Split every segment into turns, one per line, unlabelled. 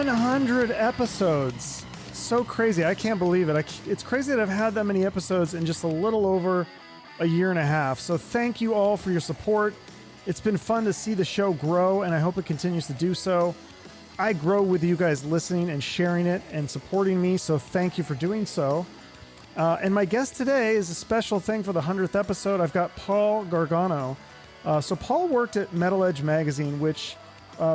100 episodes. So crazy. I can't believe it. It's crazy that I've had that many episodes in just a little over a year and a half. So thank you all for your support. It's been fun to see the show grow, and I hope it continues to do so. I grow with you guys listening and sharing it and supporting me, so thank you for doing so. And my guest today is a special thing for the 100th episode. I've got Paul Gargano. So Paul worked at Metal Edge magazine, which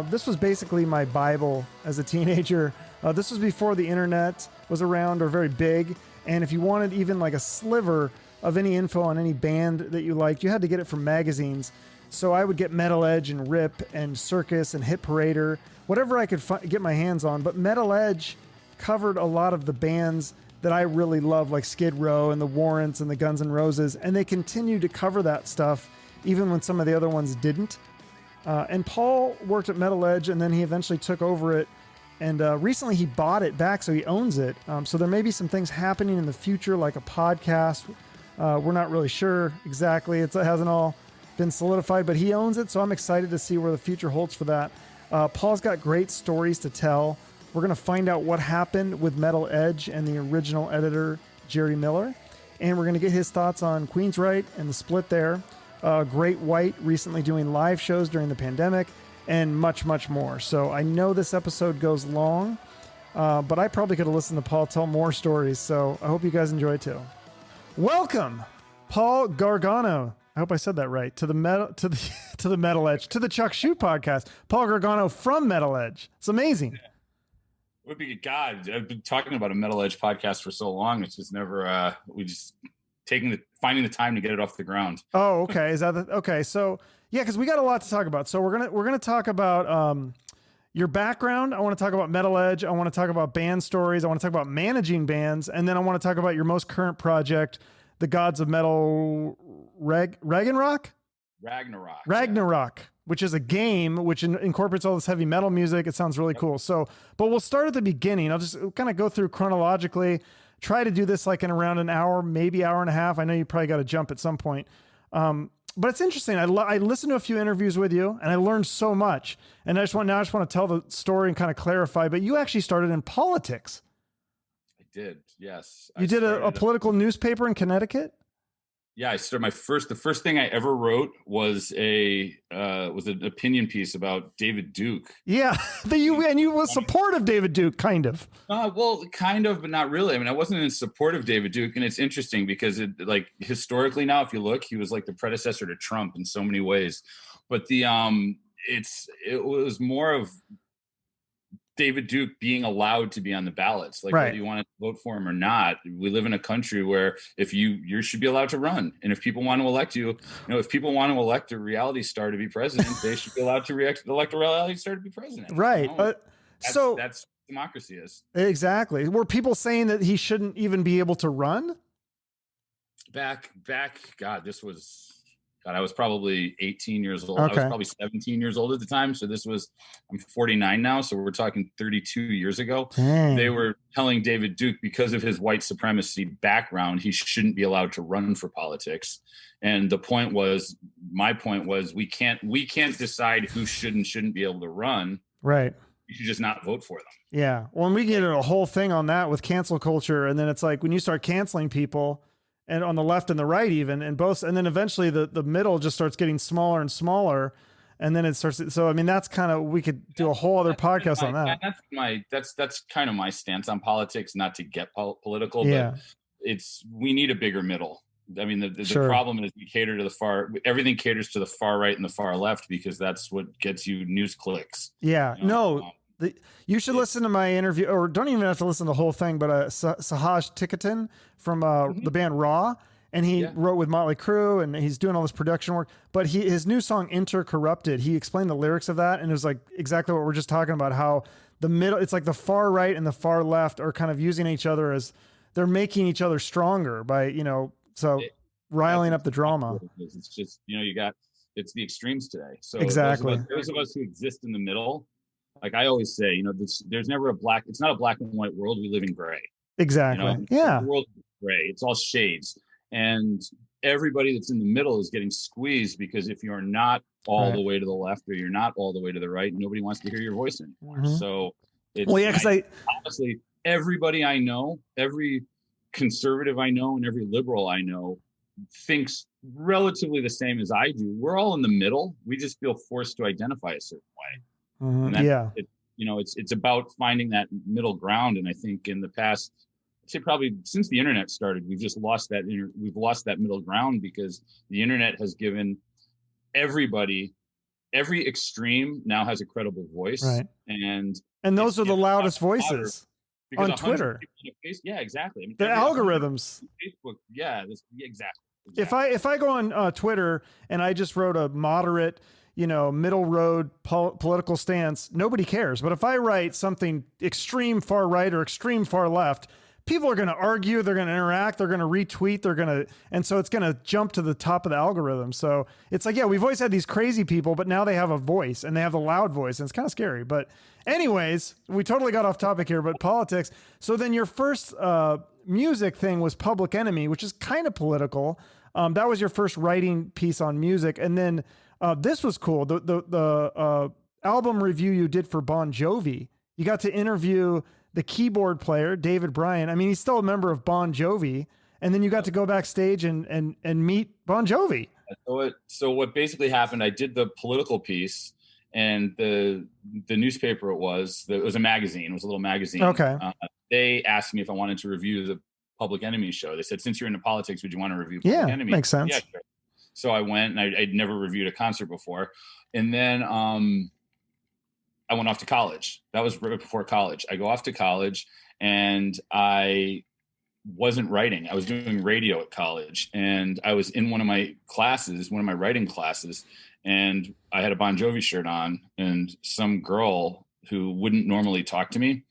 this was basically my Bible as a teenager. This was before the internet was around or very big. And if you wanted even like a sliver of any info on any band that you liked, you had to get it from magazines. So I would get Metal Edge and Rip and Circus and Hit Parader, whatever I could get my hands on. But Metal Edge covered a lot of the bands that I really love, like Skid Row and the Warrants and the Guns N' Roses. And they continued to cover that stuff even when some of the other ones didn't. And Paul worked at Metal Edge, and then he eventually took over it. And recently he bought it back, so he owns it. So there may be some things happening in the future, like a podcast. We're not really sure exactly. It hasn't all been solidified, but he owns it, so I'm excited to see where the future holds for that. Paul's got great stories to tell. We're going to find out what happened with Metal Edge and the original editor, Gerri Miller. And we're going to get his thoughts on Queensryche and the split there. Great White recently doing live shows during the pandemic, and much, much more. So I know this episode goes long, but I probably could have listened to Paul tell more stories. So I hope you guys enjoy too. Welcome, Paul Gargano. I hope I said that right. To the Metal Edge, to the Chuck Shoot podcast. Paul Gargano from Metal Edge. It's amazing.
Yeah. It would be God. I've been talking about a Metal Edge podcast for so long. It's just never. We just finding the time to get it off the ground.
Oh, okay. Is that okay? So yeah, because we got a lot to talk about. So we're gonna talk about your background. I want to talk about Metal Edge. I want to talk about band stories. I want to talk about managing bands, and then I want to talk about your most current project, the Gods of Metal, Ragnarock,
yeah.
Which is a game which incorporates all this heavy metal music. It sounds really cool. So, but we'll start at the beginning. I'll just kind of go through chronologically. Try to do this like in around an hour, maybe hour and a half. I know you probably got to jump at some point. But it's interesting. I listened to a few interviews with you and I learned so much. And I just want to tell the story and kind of clarify, but you actually started in politics.
I did. Yes.
You did a political newspaper in Connecticut?
Yeah, I started the first thing I ever wrote was an opinion piece about David Duke.
Yeah, you were supportive David Duke, kind of.
Well, kind of, but not really. I mean, I wasn't in support of David Duke, and it's interesting because historically now, if you look, he was like the predecessor to Trump in so many ways. But it was more of David Duke being allowed to be on the ballots, like whether you want to vote for him or not. We live in a country where if you should be allowed to run, and if people want to elect you, if people want to elect a reality star to be president, they should be allowed to elect a reality star to be president.
Right.
That's democracy is.
Exactly. Were people saying that he shouldn't even be able to run?
Back. God, I was probably 18 years old.
Okay.
I was probably 17 years old at the time. So I'm 49 now. So we're talking 32 years ago.
Dang.
They were telling David Duke, because of his white supremacy background, he shouldn't be allowed to run for politics. And my point was, we can't decide who should and shouldn't be able to run.
Right.
You should just not vote for them.
Yeah. Well, and we get a whole thing on that with cancel culture. And then it's like when you start canceling people, and on the left and the right even, and then eventually the middle just starts getting smaller and smaller. And then it starts. So, I mean, that's kind of, we could do a whole other podcast on that.
That's kind of my stance on politics, not to get political,
yeah.
But we need a bigger middle. I mean, the
Sure.
problem is we cater to everything caters to the far right and the far left, because that's what gets you news clicks.
Yeah. You should listen to my interview, or don't even have to listen to the whole thing, but Sahaj Tikatin from the band Raw, and he wrote with Motley Crue, and he's doing all this production work. But his new song Intercorrupted, he explained the lyrics of that, and it was like exactly what we're just talking about, how the middle, it's like the far right and the far left are kind of using each other as they're making each other stronger by, riling up the drama.
It's just, it's the extremes today. So
exactly.
Those of us who exist in the middle, like I always say, there's never it's not a black and white world. We live in gray.
Exactly. Yeah.
The world is gray. It's all shades. And everybody that's in the middle is getting squeezed, because if you're not all the way to the left or you're not all the way to the right, nobody wants to hear your voice anymore.
Mm-hmm.
So
Well, yeah, because
honestly, everybody I know, every conservative I know, and every liberal I know thinks relatively the same as I do. We're all in the middle. We just feel forced to identify a certain way. And that, it's about finding that middle ground. And I think in the past, I'd say probably since the internet started, we've just lost that. We've lost that middle ground because the internet has given everybody, every extreme now has a credible voice,
right?
And
those are the loudest voices on Twitter.
Yeah, exactly. I mean,
the algorithms.
Facebook. Yeah, exactly.
If I go on Twitter and I just wrote a moderate, middle road political stance, nobody cares. But if I write something extreme far right or extreme far left, people are going to argue, they're going to interact, they're going to retweet, and so it's going to jump to the top of the algorithm. So it's like, yeah, we've always had these crazy people, but now they have a voice and they have the loud voice, and it's kind of scary. But anyways, we totally got off topic here, but politics. So then your first music thing was Public Enemy, which is kind of political. That was your first writing piece on music. And then this was cool. The album review you did for Bon Jovi, you got to interview the keyboard player, David Bryan. I mean, he's still a member of Bon Jovi. And then you got to go backstage and meet Bon Jovi.
So what basically happened, I did the political piece, and the newspaper it was a magazine. It was a little magazine.
Okay.
They asked me if I wanted to review the Public Enemy show. They said, since you're into politics, would you want to review Public Enemy?
Makes sense.
Yeah, sure. So I went, and I'd never reviewed a concert before. And then I went off to college. That was right before college. I go off to college, and I wasn't writing. I was doing radio at college, and I was in one of my writing classes, and I had a Bon Jovi shirt on, and some girl who wouldn't normally talk to me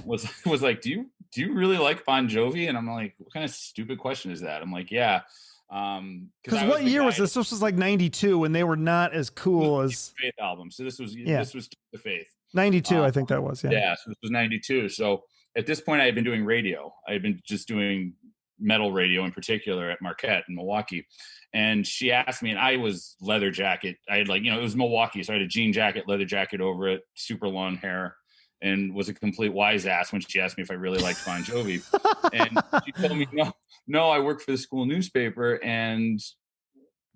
was like, do you really like Bon Jovi? And I'm like, what kind of stupid question is that? I'm like, yeah.
Because what year was this? This was like 92 when they were not as cool as
Faith album. So this was the Faith
92. I think that was,
so this was 92. So at this point I had been doing radio. I had been just doing metal radio in particular at Marquette in Milwaukee. And she asked me, and I was leather jacket. I had it was Milwaukee. So I had a jean jacket, leather jacket over it, super long hair, and was a complete wise ass when she asked me if I really liked Bon Jovi. And she told me, no, I work for the school newspaper, and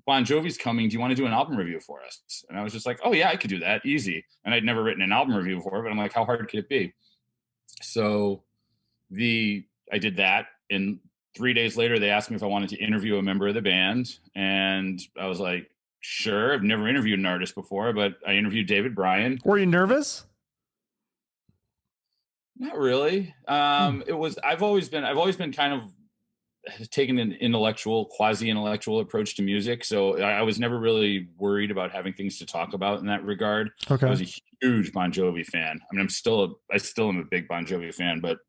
Bon Jovi's coming. Do you want to do an album review for us? And I was just like, oh yeah, I could do that. Easy. And I'd never written an album review before, but I'm like, how hard could it be? So I did that. And 3 days later, they asked me if I wanted to interview a member of the band. And I was like, sure. I've never interviewed an artist before, but I interviewed David Bryan.
Were you nervous?
Not really. I've always been kind of taken an quasi-intellectual approach to music. So I was never really worried about having things to talk about in that regard.
Okay.
I was a huge Bon Jovi fan. I mean, I still am a big Bon Jovi fan, but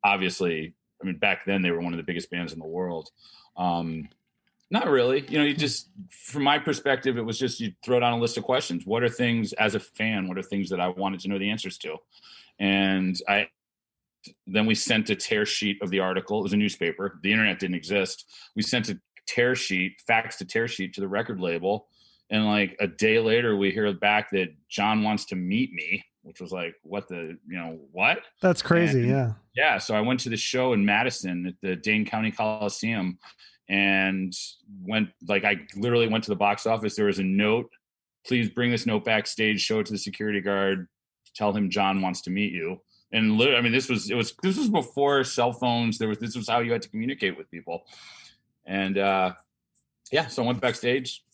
obviously, I mean, back then they were one of the biggest bands in the world. Not really. You just, from my perspective, it was just, you throw down a list of questions. What are things as a fan? What are things that I wanted to know the answers to? And then we sent a tear sheet of the article. It was a newspaper. The internet didn't exist. We sent a faxed a tear sheet to the record label. And like a day later, we hear back that John wants to meet me, which was like, what?
That's crazy.
Yeah. So I went to the show in Madison at the Dane County Coliseum, and I literally went to the box office. There was a note, please bring this note backstage, show it to the security guard, tell him John wants to meet you. And literally, I mean, this was before cell phones. This was how you had to communicate with people. And so I went backstage.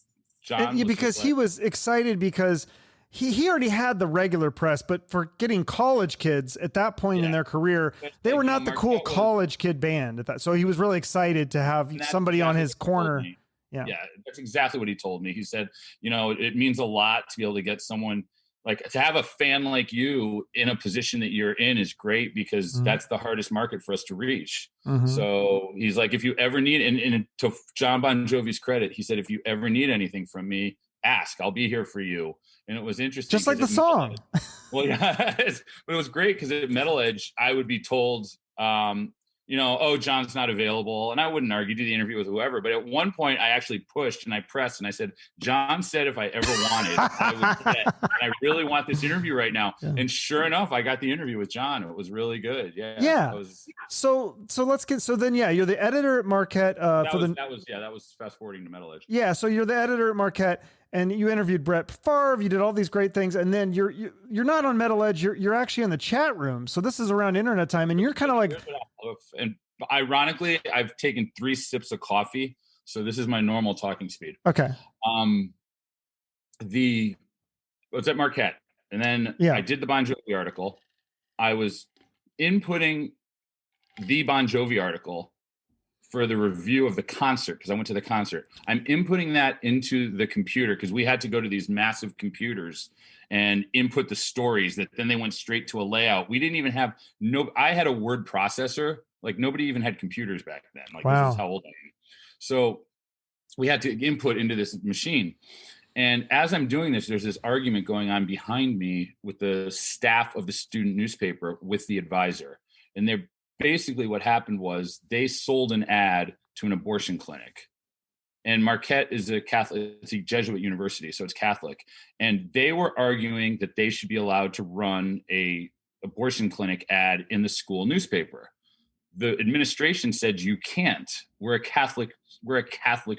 John,
because he was excited because he already had the regular press, but for getting college kids at that point in their career, they were not the cool college kid band at that. So he was really excited to have somebody on his corner.
Yeah, that's exactly what he told me. He said, it means a lot to be able to get someone, like, to have a fan like you in a position that you're in is great, because that's the hardest market for us to reach. So he's like, if you ever need, and to John Bon Jovi's credit, he said, if you ever need anything from me, ask, I'll be here for you. And it was interesting.
Just like the song.
Well, yeah, but it was great because at Metal Edge, I would be told, oh, John's not available. And I wouldn't argue, do the interview with whoever. But at one point, I actually pushed and I pressed and I said, John said if I ever wanted, I would get. And I really want this interview right now. Yeah. And sure enough, I got the interview with John. It was really good. Yeah.
Yeah. So then, you're the editor at Marquette.
That was fast forwarding to Metal Edge.
Yeah. So you're the editor at Marquette and you interviewed Brett Favre. You did all these great things. And then you're not on Metal Edge. You're actually in the chat room. So this is around internet time and you're kind of like,
and ironically, I've taken 3 sips of coffee, so this is my normal talking speed.
Okay.
Was at Marquette, and then I did the Bon Jovi article. I was inputting the Bon Jovi article for the review of the concert because I went to the concert. I'm inputting that into the computer because we had to go to these massive computers and input the stories that then they went straight to a layout. We didn't even have I had a word processor. Like nobody even had computers back then. Like This is how old I am. So we had to input into this machine. And as I'm doing this, there's this argument going on behind me with the staff of the student newspaper with the advisor. And they're basically what happened was they sold an ad to an abortion clinic. And Marquette is it's a Jesuit university, so it's Catholic. And they were arguing that they should be allowed to run a abortion clinic ad in the school newspaper. The administration said you can't. We're a Catholic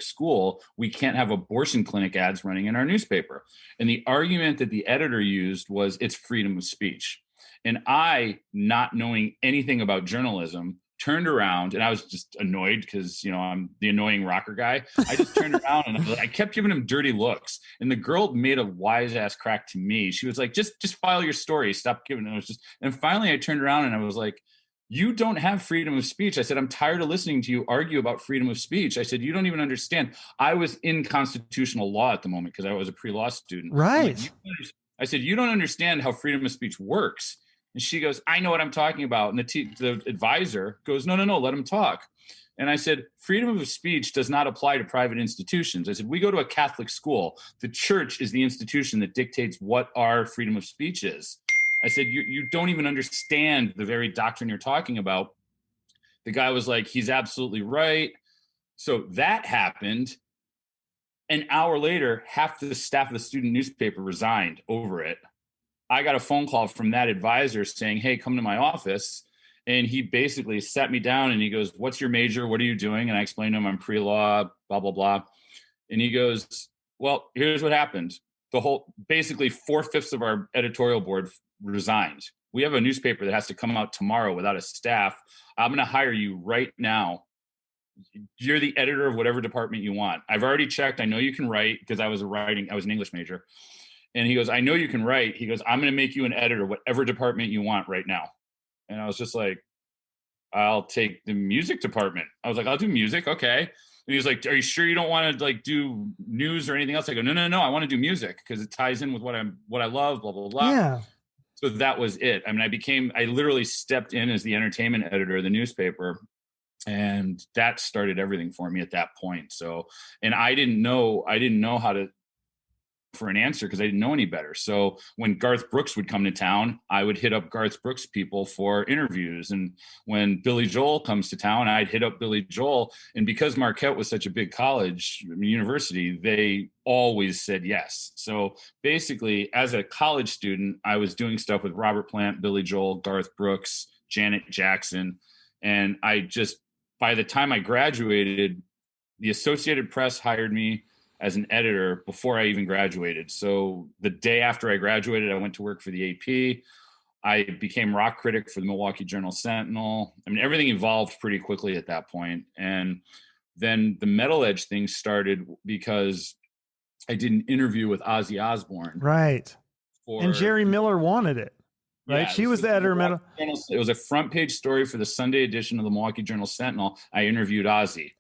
school. We can't have abortion clinic ads running in our newspaper. And the argument that the editor used was it's freedom of speech. And I, not knowing anything about journalism, turned around and I was just annoyed because, I'm the annoying rocker guy. I just turned around and I kept giving him dirty looks. And the girl made a wise ass crack to me. She was like, just file your story. Stop giving it. And finally I turned around and I was like, you don't have freedom of speech. I said, I'm tired of listening to you argue about freedom of speech. I said, you don't even understand. I was in constitutional law at the moment because I was a pre-law student.
Right.
I said, you don't understand how freedom of speech works. And she goes, I know what I'm talking about. And the advisor goes, no, let him talk. And I said, freedom of speech does not apply to private institutions. I said, we go to a Catholic school. The church is the institution that dictates what our freedom of speech is. I said, you don't even understand the very doctrine you're talking about. The guy was like, he's absolutely right. So that happened. An hour later, half the staff of the student newspaper resigned over it. I got a phone call from that advisor saying, hey, come to my office. And he basically sat me down and he goes, what's your major? What are you doing? And I explained to him, I'm pre-law, blah, blah, blah. And he goes, well, here's what happened. Basically 4/5 of our editorial board resigned. We have a newspaper that has to come out tomorrow without a staff. I'm going to hire you right now. You're the editor of whatever department you want. I've already checked. I know you can write because I was an English major. And he goes, I know you can write. He goes, I'm going to make you an editor, whatever department you want right now. And I was just like, I'll take the music department. I was like, I'll do music. Okay. And he was like, are you sure you don't want to do news or anything else? I go, no. I want to do music because it ties in with what I love, blah, blah, blah.
Yeah.
So that was it. I mean, I literally stepped in as the entertainment editor of the newspaper. And that started everything for me at that point. So, and I didn't know how to for an answer because I didn't know any better. So when Garth Brooks would come to town, I would hit up Garth Brooks people for interviews. And when Billy Joel comes to town, I'd hit up Billy Joel. And because Marquette was such a big university, they always said yes. So basically, as a college student, I was doing stuff with Robert Plant, Billy Joel, Garth Brooks, Janet Jackson. And by the time I graduated, the Associated Press hired me as an editor before I even graduated. So the day after I graduated, I went to work for the AP. I became rock critic for the Milwaukee Journal-Sentinel. I mean, everything evolved pretty quickly at that point. And then the Metal Edge thing started because I did an interview with Ozzy Osbourne.
Right. And Gerri Miller wanted it. Right. Yeah, she was the editor of Metal.
It was a front page story for the Sunday edition of the Milwaukee Journal-Sentinel. I interviewed Ozzy.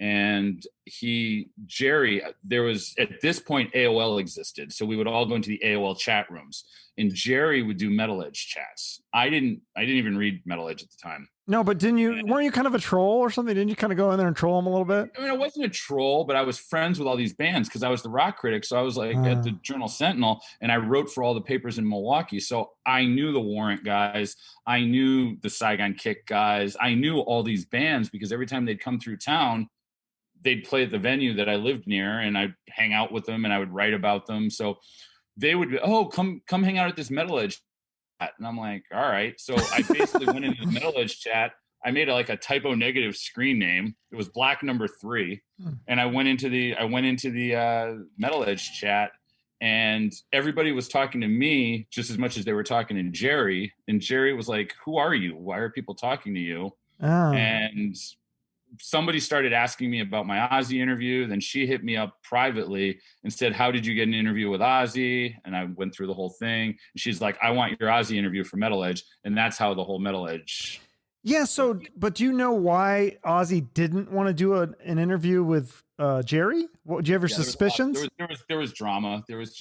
And Gerri, there was, at this point, AOL existed. So we would all go into the AOL chat rooms, and Gerri would do Metal Edge chats. I didn't even read Metal Edge at the time.
No, but weren't you kind of a troll or something? Didn't you kind of go in there and troll them a little bit?
I mean, I wasn't a troll, but I was friends with all these bands because I was the rock critic. So I was like at the Journal Sentinel, and I wrote for all the papers in Milwaukee. So I knew the Warrant guys. I knew the Saigon Kick guys. I knew all these bands because every time they'd come through town, they'd play at the venue that I lived near, and I'd hang out with them and I would write about them. So they would be, oh, come hang out at this Metal Edge chat. And I'm like, all right. So I basically went into the Metal Edge chat. I made a typo negative screen name. It was Black Number 3. And I went into the Metal Edge chat, and everybody was talking to me just as much as they were talking to Gerri. And Gerri was like, who are you? Why are people talking to you? And somebody started asking me about my Ozzy interview. Then she hit me up privately and said, how did you get an interview with Ozzy? And I went through the whole thing. And she's like, I want your Ozzy interview for Metal Edge. And that's how the whole Metal Edge.
Yeah. So, but do you know why Ozzy didn't want to do an interview with Gerri? Do you have your suspicions?
There was drama. There was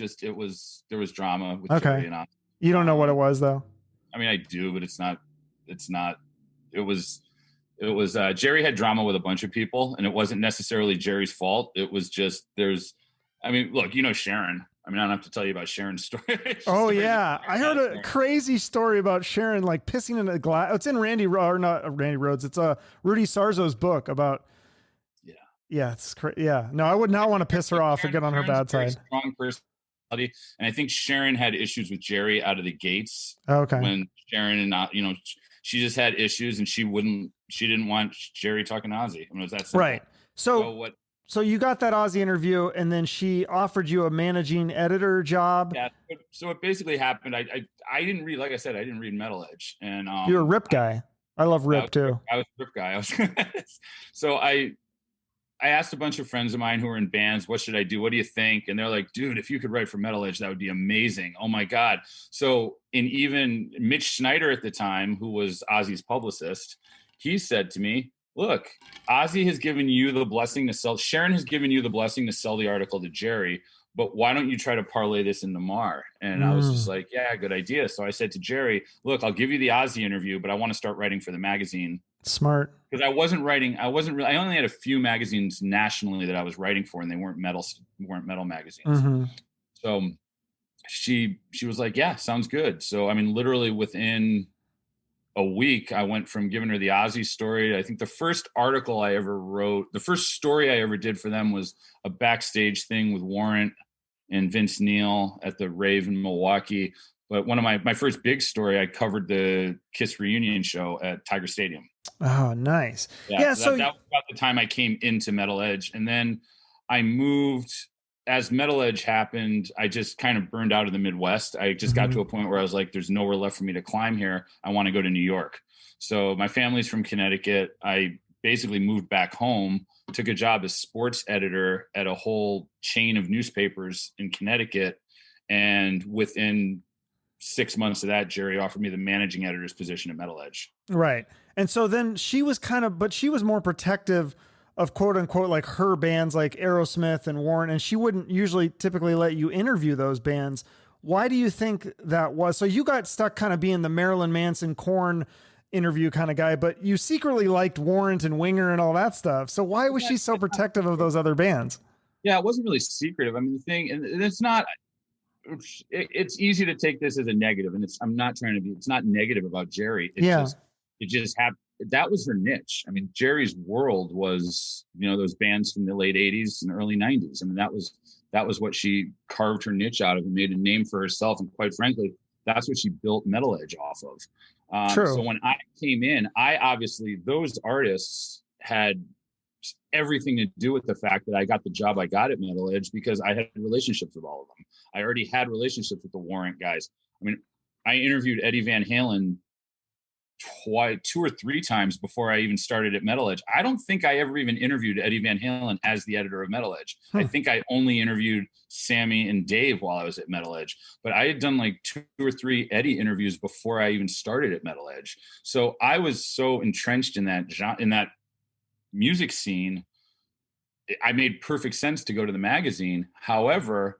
drama with
okay.
Gerri and Ozzy.
You don't know what it was though?
I mean, I do, but it was Gerri had drama with a bunch of people, and it wasn't necessarily Jerry's fault. It was just look, Sharon. I mean, I don't have to tell you about Sharon's story.
Oh yeah, I heard a crazy story about Sharon like pissing in a glass. It's in Randy Rhoads. It's Rudy Sarzo's book about. Yeah, it's crazy. Yeah, no, I would not want to piss her off and get on her bad side.
Strong personality, and I think Sharon had issues with Gerri out of the gates.
Okay.
When Sharon and she just had issues, and she didn't want Gerri talking to Ozzy. I mean, it was that simple.
Right. So you got that Ozzy interview, and then she offered you a managing editor job.
Yeah. So it basically happened. I didn't read, like I said, I didn't read Metal Edge, and
you're a Rip guy. I love Rip too.
I was a Rip guy. So I asked a bunch of friends of mine who were in bands, what should I do? What do you think? And they're like, dude, if you could write for Metal Edge, that would be amazing. Oh my God. So, and even Mitch Schneider at the time, who was Ozzy's publicist, he said to me, look, Ozzy has given you the blessing to sell. Sharon has given you the blessing to sell the article to Gerri, but why don't you try to parlay this into Mar? And I was just like, yeah, good idea. So I said to Gerri, look, I'll give you the Ozzy interview, but I want to start writing for the magazine.
Smart.
Because I I only had a few magazines nationally that I was writing for, and they weren't metal magazines.
Mm-hmm.
So she was like, yeah, sounds good. So, I mean, literally within a week, I went from giving her the Ozzy story. I think the first article I ever wrote, the first story I ever did for them was a backstage thing with Warrant and Vince Neil at the rave in Milwaukee. But one of my first big story, I covered the Kiss reunion show at Tiger Stadium.
Oh, nice. Yeah.
So that was about the time I came into Metal Edge. And then I moved. As Metal Edge happened, I just kind of burned out of the Midwest. I just got to a point where I was like, there's nowhere left for me to climb here. I want to go to New York. So my family's from Connecticut. I basically moved back home, took a job as sports editor at a whole chain of newspapers in Connecticut. And within 6 months of that, Gerri offered me the managing editor's position at Metal Edge.
Right. And so then she was but she was more protective of quote unquote, like her bands like Aerosmith and Warrant, and she wouldn't typically let you interview those bands. Why do you think that was? So you got stuck kind of being the Marilyn Manson Korn interview kind of guy, but you secretly liked Warrant and Winger and all that stuff. So why was she so protective of those other bands?
Yeah, it wasn't really secretive. I mean, the thing, and it's not, it's easy to take this as a negative, and it's not negative about Gerri. It just happened. That was her niche. I mean, Gerri's world was, those bands from the late 80s and early 90s. I mean, that was what she carved her niche out of and made a name for herself. And quite frankly, that's what she built Metal Edge off of.
True.
So when I came in, those artists had everything to do with the fact that I got the job I got at Metal Edge because I had relationships with all of them. I already had relationships with the Warrant guys. I mean, I interviewed Eddie Van Halen 2 or 3 times before I even started at Metal Edge. I don't think I ever even interviewed Eddie Van Halen as the editor of Metal Edge. I think I only interviewed Sammy and Dave while I was at Metal Edge, but I had done like 2 or 3 Eddie interviews before I even started at Metal Edge. So I was so entrenched in that music scene. I made perfect sense to go to the magazine. However,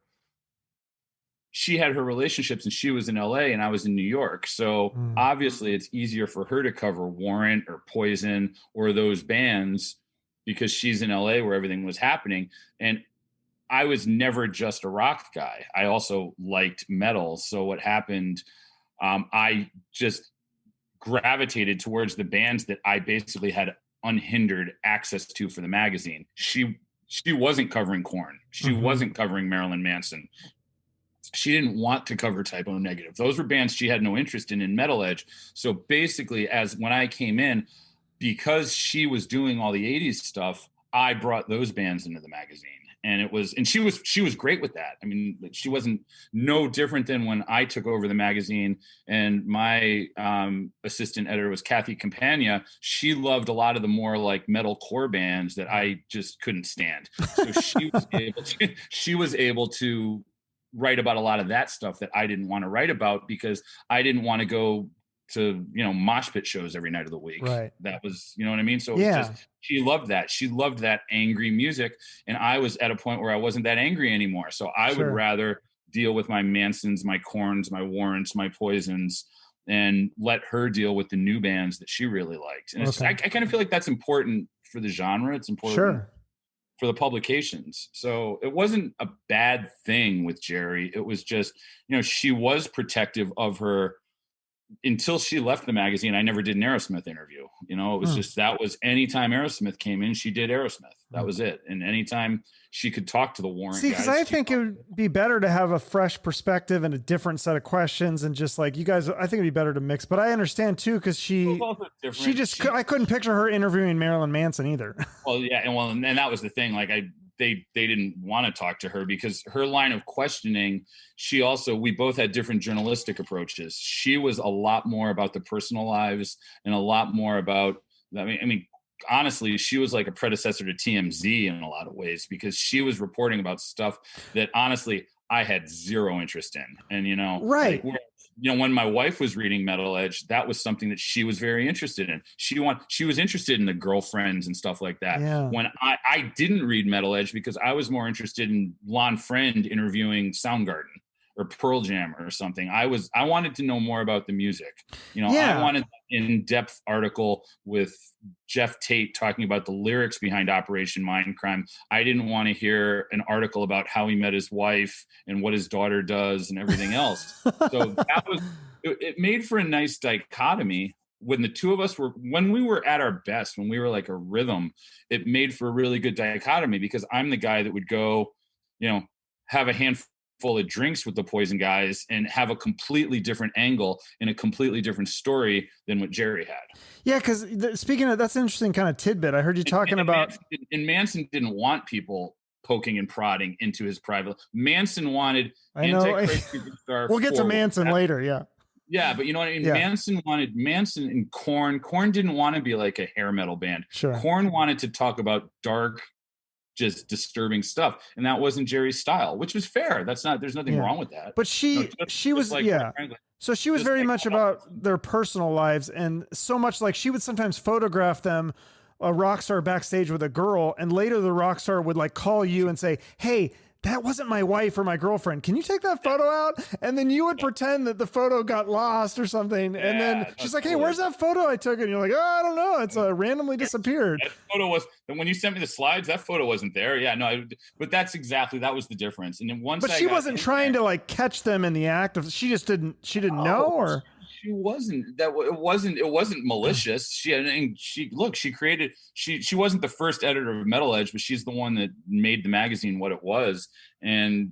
she had her relationships and she was in LA and I was in New York. So obviously it's easier for her to cover Warrant or Poison or those bands because she's in LA where everything was happening. And I was never just a rock guy. I also liked metal. So what happened, I just gravitated towards the bands that I basically had unhindered access to for the magazine. She wasn't covering Korn. She wasn't covering Marilyn Manson. She didn't want to cover Type O Negative. Those were bands she had no interest in Metal Edge. So basically, as when I came in, because she was doing all the 80s stuff, I brought those bands into the magazine. And she was great with that. I mean, she wasn't no different than when I took over the magazine and my assistant editor was Kathy Campagna. She loved a lot of the more like metal core bands that I just couldn't stand. So she was able to write about a lot of that stuff that I didn't want to write about because I didn't want to go to, mosh pit shows every night of the week.
Right.
That was, you know what I mean? So it was just, she loved that. She loved that angry music. And I was at a point where I wasn't that angry anymore. So I would rather deal with my Mansons, my Korns, my Warrants, my Poisons, and let her deal with the new bands that she really liked. And it's I kind of feel like that's important for the genre. It's important for the publications. So it wasn't a bad thing with Gerri. It was just, she was protective of her until she left the magazine. I never did an Aerosmith interview. It was just, that was anytime Aerosmith came in, she did Aerosmith. That was it. And anytime she could talk to the Warrant guys.
Because I think it would be better to have a fresh perspective and a different set of questions and just like you guys, I think it'd be better to mix, but I understand too, because I couldn't picture her interviewing Marilyn Manson either.
Well, yeah. And that was the thing. Like they didn't want to talk to her because her line of questioning, we both had different journalistic approaches. She was a lot more about the personal lives and a lot more about, I mean, honestly, she was like a predecessor to TMZ in a lot of ways because she was reporting about stuff that honestly I had zero interest in. And,
right.
Like, when my wife was reading Metal Edge, that was something that she was very interested in. She was interested in the girlfriends and stuff like that.
Yeah.
When I didn't read Metal Edge because I was more interested in Lon Friend interviewing Soundgarden or Pearl Jam or something. I wanted to know more about the music. I wanted an in-depth article with Jeff Tate talking about the lyrics behind Operation Mindcrime. I didn't want to hear an article about how he met his wife and what his daughter does and everything else. So it made for a nice dichotomy when the two of us when we were at our best, when we were like a rhythm, it made for a really good dichotomy because I'm the guy that would go, have a handful of drinks with the Poison guys and have a completely different angle and a completely different story than what Gerri had.
Yeah, because speaking of, that's an interesting kind of tidbit. I heard you talking about...
Manson didn't want people poking and prodding into his private... Manson wanted...
We'll get to Manson later, yeah.
Yeah, but you know what I mean? Yeah. Manson wanted Manson and Korn. Korn didn't want to be like a hair metal band.
Sure.
Korn wanted to talk about dark, just disturbing stuff, and that wasn't Gerri's style, which was fair. There's nothing wrong with that.
But she was like, so she was very much about their personal lives, and so much like she would sometimes photograph them, a rock star backstage with a girl, and later the rock star would like call you and say, hey, that wasn't my wife or my girlfriend. Can you take that photo out? And then you would pretend that the photo got lost or something. Yeah, and then she's like, hey, where's that photo I took? And you're like, oh, I don't know. It's randomly disappeared.
That photo was, and when you sent me the slides, that photo wasn't there. Yeah, no, but that was the difference. And then
but she wasn't trying to like catch them in the act of, she didn't know, or
she wasn't, it wasn't malicious. She wasn't the first editor of Metal Edge, but she's the one that made the magazine what it was. And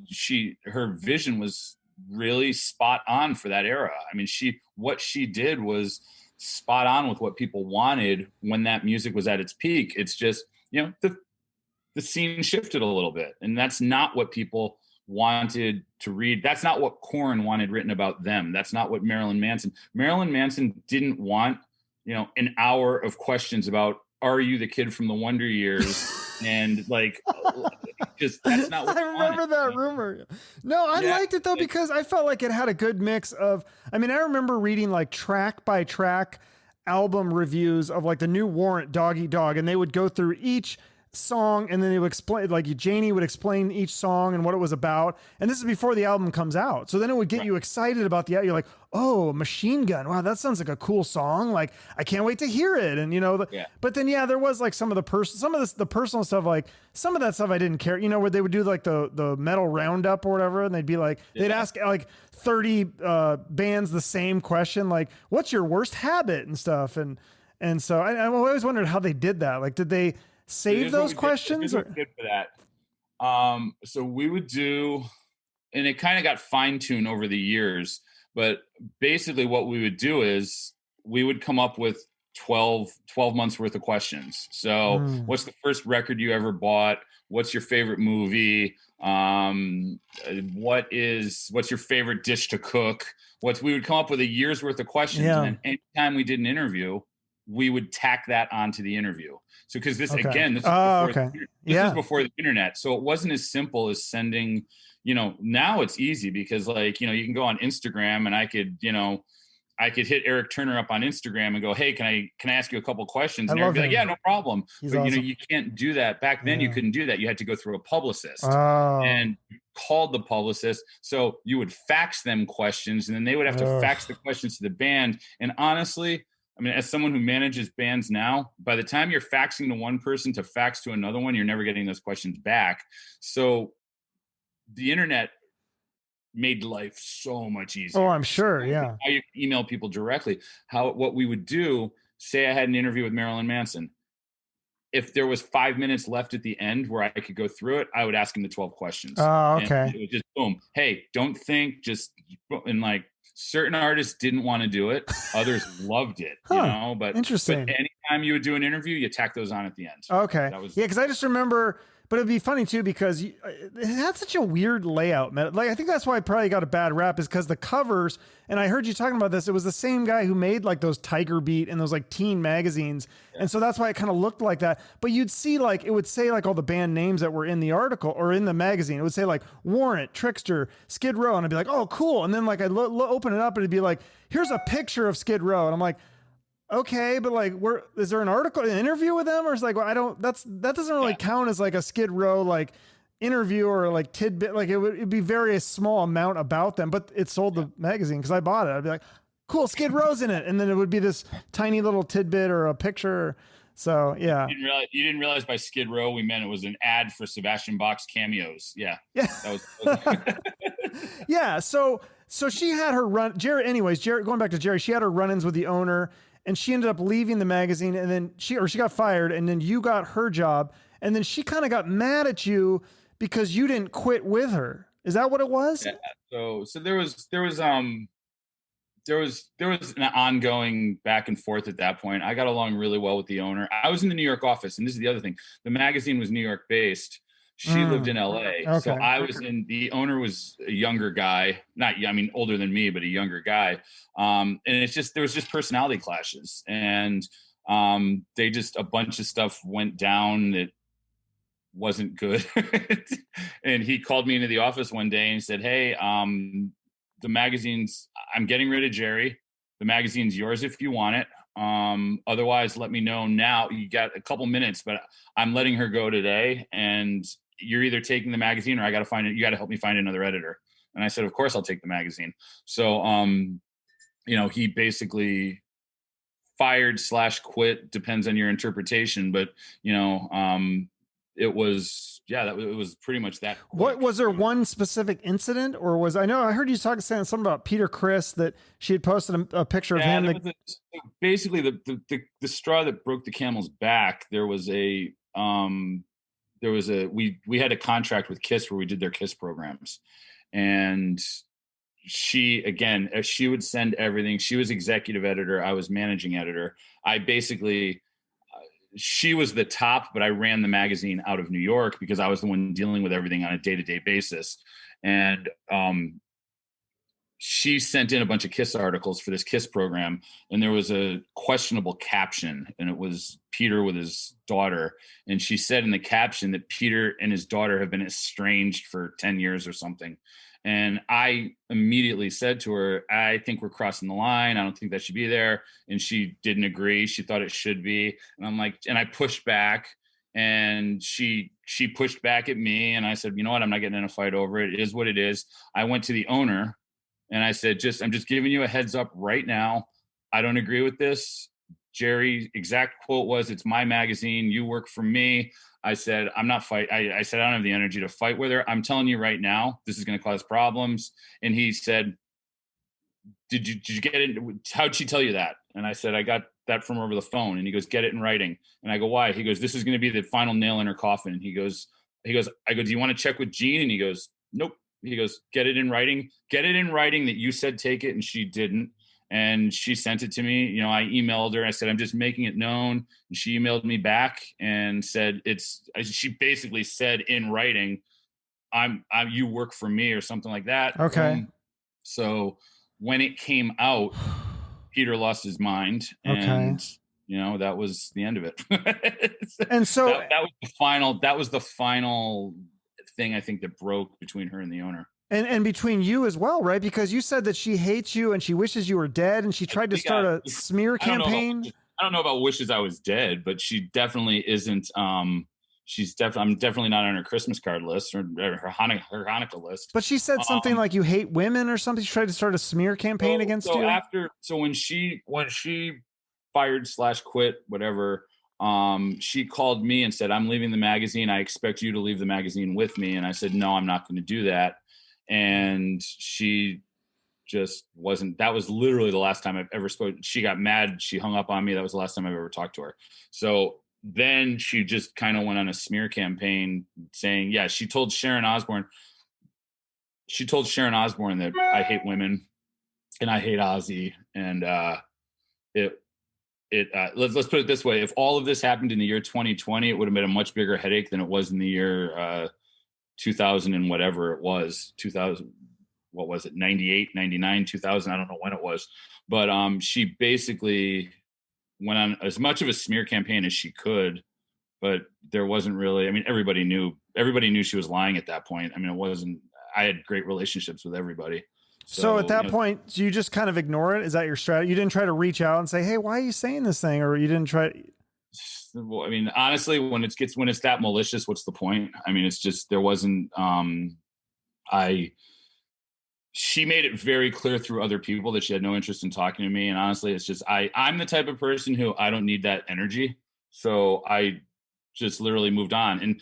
her vision was really spot on for that era. I mean, what she did was spot on with what people wanted when that music was at its peak. It's just, the scene shifted a little bit, and that's not what people wanted to read. That's not what Korn wanted written about them. That's not what Marilyn Manson didn't want, an hour of questions about, are you the kid from the Wonder Years? And like, just, that's not what
I remember that rumor. No, I liked it though, because I felt like it had a good mix of, I remember reading like track by track album reviews of like the new Warrant Dog Eat Dog, and they would go through each song, and then they would explain, like Janie would explain each song and what it was about. And this is before the album comes out. So then it would get you excited about the, you're like, oh, Machine Gun. Wow, that sounds like a cool song. Like, I can't wait to hear it. And, but then, there was like some of the personal stuff, like some of that stuff I didn't care, where they would do like the metal roundup or whatever. And they'd be like, they'd ask like 30 bands the same question, like, what's your worst habit and stuff. And so I always wondered how they did that. Like, did they save those questions?
Or? Did for that. So we would do, and it kind of got fine-tuned over the years, but basically what we would do is we would come up with 12 months worth of questions. So what's the first record you ever bought? What's your favorite movie? What's your favorite dish to cook? We would come up with a year's worth of questions. And then anytime we did an interview, we would tack that onto the interview. So, because this is before the internet. So it wasn't as simple as sending, now it's easy because like, you can go on Instagram and I could hit Eric Turner up on Instagram and go, hey, can I ask you a couple questions? And Eric would be like, yeah, no problem. But awesome. You can't do that. Back then you couldn't do that. You had to go through a publicist and called the publicist. So you would fax them questions and then they would have to fax the questions to the band. And honestly, I mean, as someone who manages bands now, by the time you're faxing to one person to fax to another one, you're never getting those questions back. So the internet made life so much easier.
Oh, I'm sure. Yeah.
How you can email people directly. What we would do, say I had an interview with Marilyn Manson. If there was 5 minutes left at the end where I could go through it, I would ask him the 12 questions.
Oh, okay.
And it would just boom. Hey, don't think, and like, certain artists didn't want to do it. Others loved it, but
interesting.
But anytime you would do an interview, you tack those on at the end.
Okay. Because I just remember, but it'd be funny too, because it had such a weird layout. Like, I think that's why it probably got a bad rap, is because the covers, and I heard you talking about this, it was the same guy who made like those Tiger Beat and those like teen magazines. Yeah. And so that's why it kind of looked like that. But you'd see like, it would say like all the band names that were in the article or in the magazine. It would say like Warrant, Trickster, Skid Row. And I'd be like, oh, cool. And then like I'd open it up and it'd be like, here's a picture of Skid Row. And I'm like, okay, but like, is there an interview with them? Or it's like, well, that doesn't really count as like a Skid Row, like interview or like tidbit. Like it'd be very small amount about them, but it sold the magazine because I bought it. I'd be like, cool, Skid Row's in it. And then it would be this tiny little tidbit or a picture. So yeah.
You didn't realize by Skid Row, we meant it was an ad for Sebastian Bach's cameos. Yeah.
Yeah.
That was
yeah. So she had her Gerri, going back to Gerri, she had her run-ins with the owner. And she ended up leaving the magazine, and then she got fired, and then you got her job, and then she kind of got mad at you because you didn't quit with her. Is that what it was?
Yeah. So there was an ongoing back and forth at that point. I got along really well with the owner. I was in the New York office, and this is the other thing. The magazine was New York based. She lived in LA. Okay. So I was the owner was a younger guy, older than me, but a younger guy. And there was just personality clashes, and a bunch of stuff went down that wasn't good. And he called me into the office one day and said, hey, the magazine's, I'm getting rid of Gerri. The magazine's yours if you want it. Otherwise, let me know now. You got a couple minutes, but I'm letting her go today. And you're either taking the magazine or I got to find it. You got to help me find another editor. And I said, of course I'll take the magazine. So, he basically fired / quit, depends on your interpretation. But, it was pretty much that quick.
What was there one specific incident, or I heard you saying something about Peter Criss, that she had posted a picture of him.
Basically the straw that broke the camel's back. We had a contract with Kiss where we did their Kiss programs, and she would send everything. She was executive editor. I was managing editor. She was the top, but I ran the magazine out of New York because I was the one dealing with everything on a day-to-day basis. And she sent in a bunch of Kiss articles for this Kiss program, and there was a questionable caption, and it was Peter with his daughter. And she said in the caption that Peter and his daughter have been estranged for 10 years or something. And I immediately said to her, I think we're crossing the line. I don't think that should be there. And she didn't agree. She thought it should be. And I'm like, and I pushed back. and she pushed back at me, and I said, you know what, I'm not getting in a fight over it. It is what it is. I went to the owner and I said, I'm just giving you a heads up right now. I don't agree with this. Gerri, exact quote was, it's my magazine. You work for me. I said, I'm not fight. I said, I don't have the energy to fight with her. I'm telling you right now, this is going to cause problems. And he said, did you get it? How'd she tell you that? And I said, I got that from over the phone. And he goes, get it in writing. And I go, why? He goes, this is going to be the final nail in her coffin. And he goes, I go, do you want to check with Jean? And he goes, nope. He goes, get it in writing. Get it in writing that you said take it, and she didn't. And she sent it to me. You know, I emailed her. I said, I'm just making it known. And she emailed me back and said, she basically said in writing, you work for me, or something like that.
Okay.
So when it came out, Peter lost his mind, and you know, that was the end of it.
And so
that was the final thing, I think, that broke between her and the owner.
And between you as well, right? Because you said that she hates you and she wishes you were dead, and she tried to start a smear campaign.
I don't know about wishes I was dead, but she definitely isn't. I'm definitely not on her Christmas card list or her Hanukkah list.
But she said something like you hate women or something. She tried to start a smear campaign against you.
So when she fired / quit, whatever, she called me and said, I'm leaving the magazine. I expect you to leave the magazine with me. And I said, no, I'm not going to do that. And she just wasn't. That was literally the last time I've ever spoken. She got mad. She hung up on me. That was the last time I've ever talked to her. So then she just kind of went on a smear campaign saying, yeah, she told Sharon Osbourne that I hate women and I hate Ozzy. And let's put it this way. If all of this happened in the year 2020, it would have been a much bigger headache than it was in the year 2000 and whatever it was. 2000, what was it? 98, 99, 2000. I don't know when it was, but she basically went on as much of a smear campaign as she could, but there wasn't really, I mean, everybody knew she was lying at that point. I mean, I had great relationships with everybody.
So at that point, do you just kind of ignore it? Is that your strategy? You didn't try to reach out and say, hey, why are you saying this thing? Or you didn't try?
Well, I mean, honestly, when it's that malicious, what's the point? I mean, it's just, there wasn't, she made it very clear through other people that she had no interest in talking to me. And honestly, it's just, I'm the type of person who I don't need that energy. So I just literally moved on. And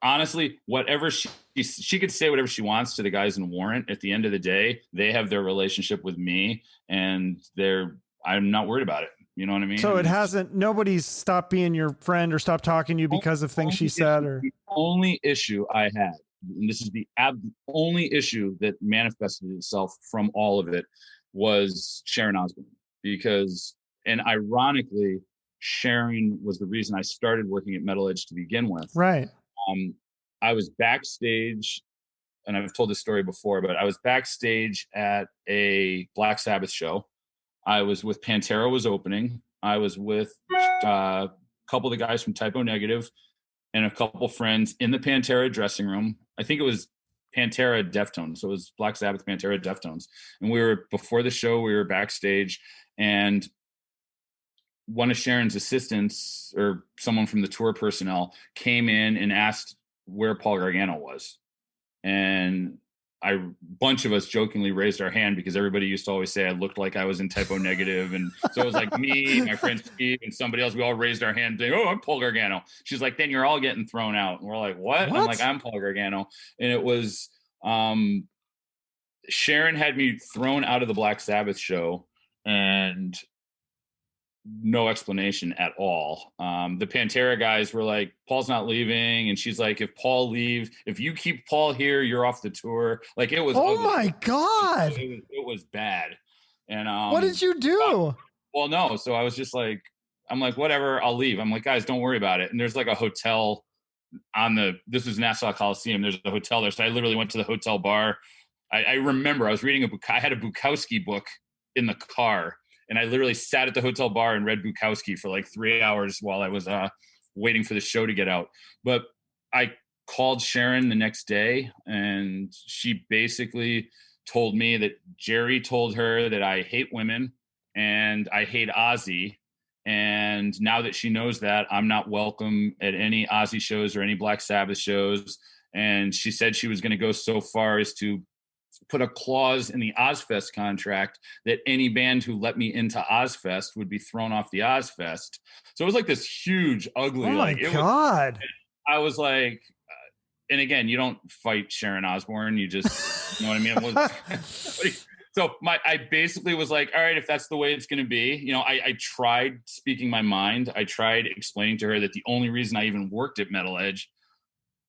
honestly, whatever she could say whatever she wants to the guys in Warrant. At the end of the day, they have their relationship with me, and I'm not worried about it. You know what I mean?
So nobody's stopped being your friend or stopped talking to you because of things she said? Or
the only issue I had, and this is the only issue that manifested itself from all of it, was Sharon Osbourne. And ironically, Sharon was the reason I started working at Metal Edge to begin with.
Right.
I was backstage, and I've told this story before, but I was backstage at a Black Sabbath show. I was with Pantera was opening. I was with a couple of the guys from Typo Negative and a couple friends in the Pantera dressing room. I think it was Pantera Deftones. So it was Black Sabbath, Pantera, Deftones. And before the show, we were backstage, and one of Sharon's assistants or someone from the tour personnel came in and asked where Paul Gargano was. And a bunch of us jokingly raised our hand because everybody used to always say I looked like I was in Typo Negative. And so it was like me, my friend Steve, and somebody else. We all raised our hand saying, oh, I'm Paul Gargano. She's like, then you're all getting thrown out. And we're like, what? I'm like, I'm Paul Gargano. And it was Sharon had me thrown out of the Black Sabbath show, and no explanation at all. The Pantera guys were like, Paul's not leaving. And she's like, if you keep Paul here, you're off the tour. Like, it was,
oh my God,
it was bad. And
what did you do?
Well, no. So I was just like, I'm like, whatever, I'll leave. I'm like, guys, don't worry about it. And there's like a hotel this was Nassau Coliseum. There's a hotel there. So I literally went to the hotel bar. I remember I was reading I had a Bukowski book in the car. And I literally sat at the hotel bar and read Bukowski for like 3 hours while I was waiting for the show to get out. But I called Sharon the next day, and she basically told me that Gerri told her that I hate women and I hate Ozzy, And now that she knows that, I'm not welcome at any Ozzy shows or any Black Sabbath shows. And she said she was going to go so far as to put a clause in the Ozfest contract that any band who let me into Ozfest would be thrown off the Ozfest. So it was like this huge, ugly.
Oh my God.
I was like, and again, you don't fight Sharon Osbourne. You just, you know what I mean? So I basically was like, all right, if that's the way it's going to be, you know, I tried speaking my mind. I tried explaining to her that the only reason I even worked at Metal Edge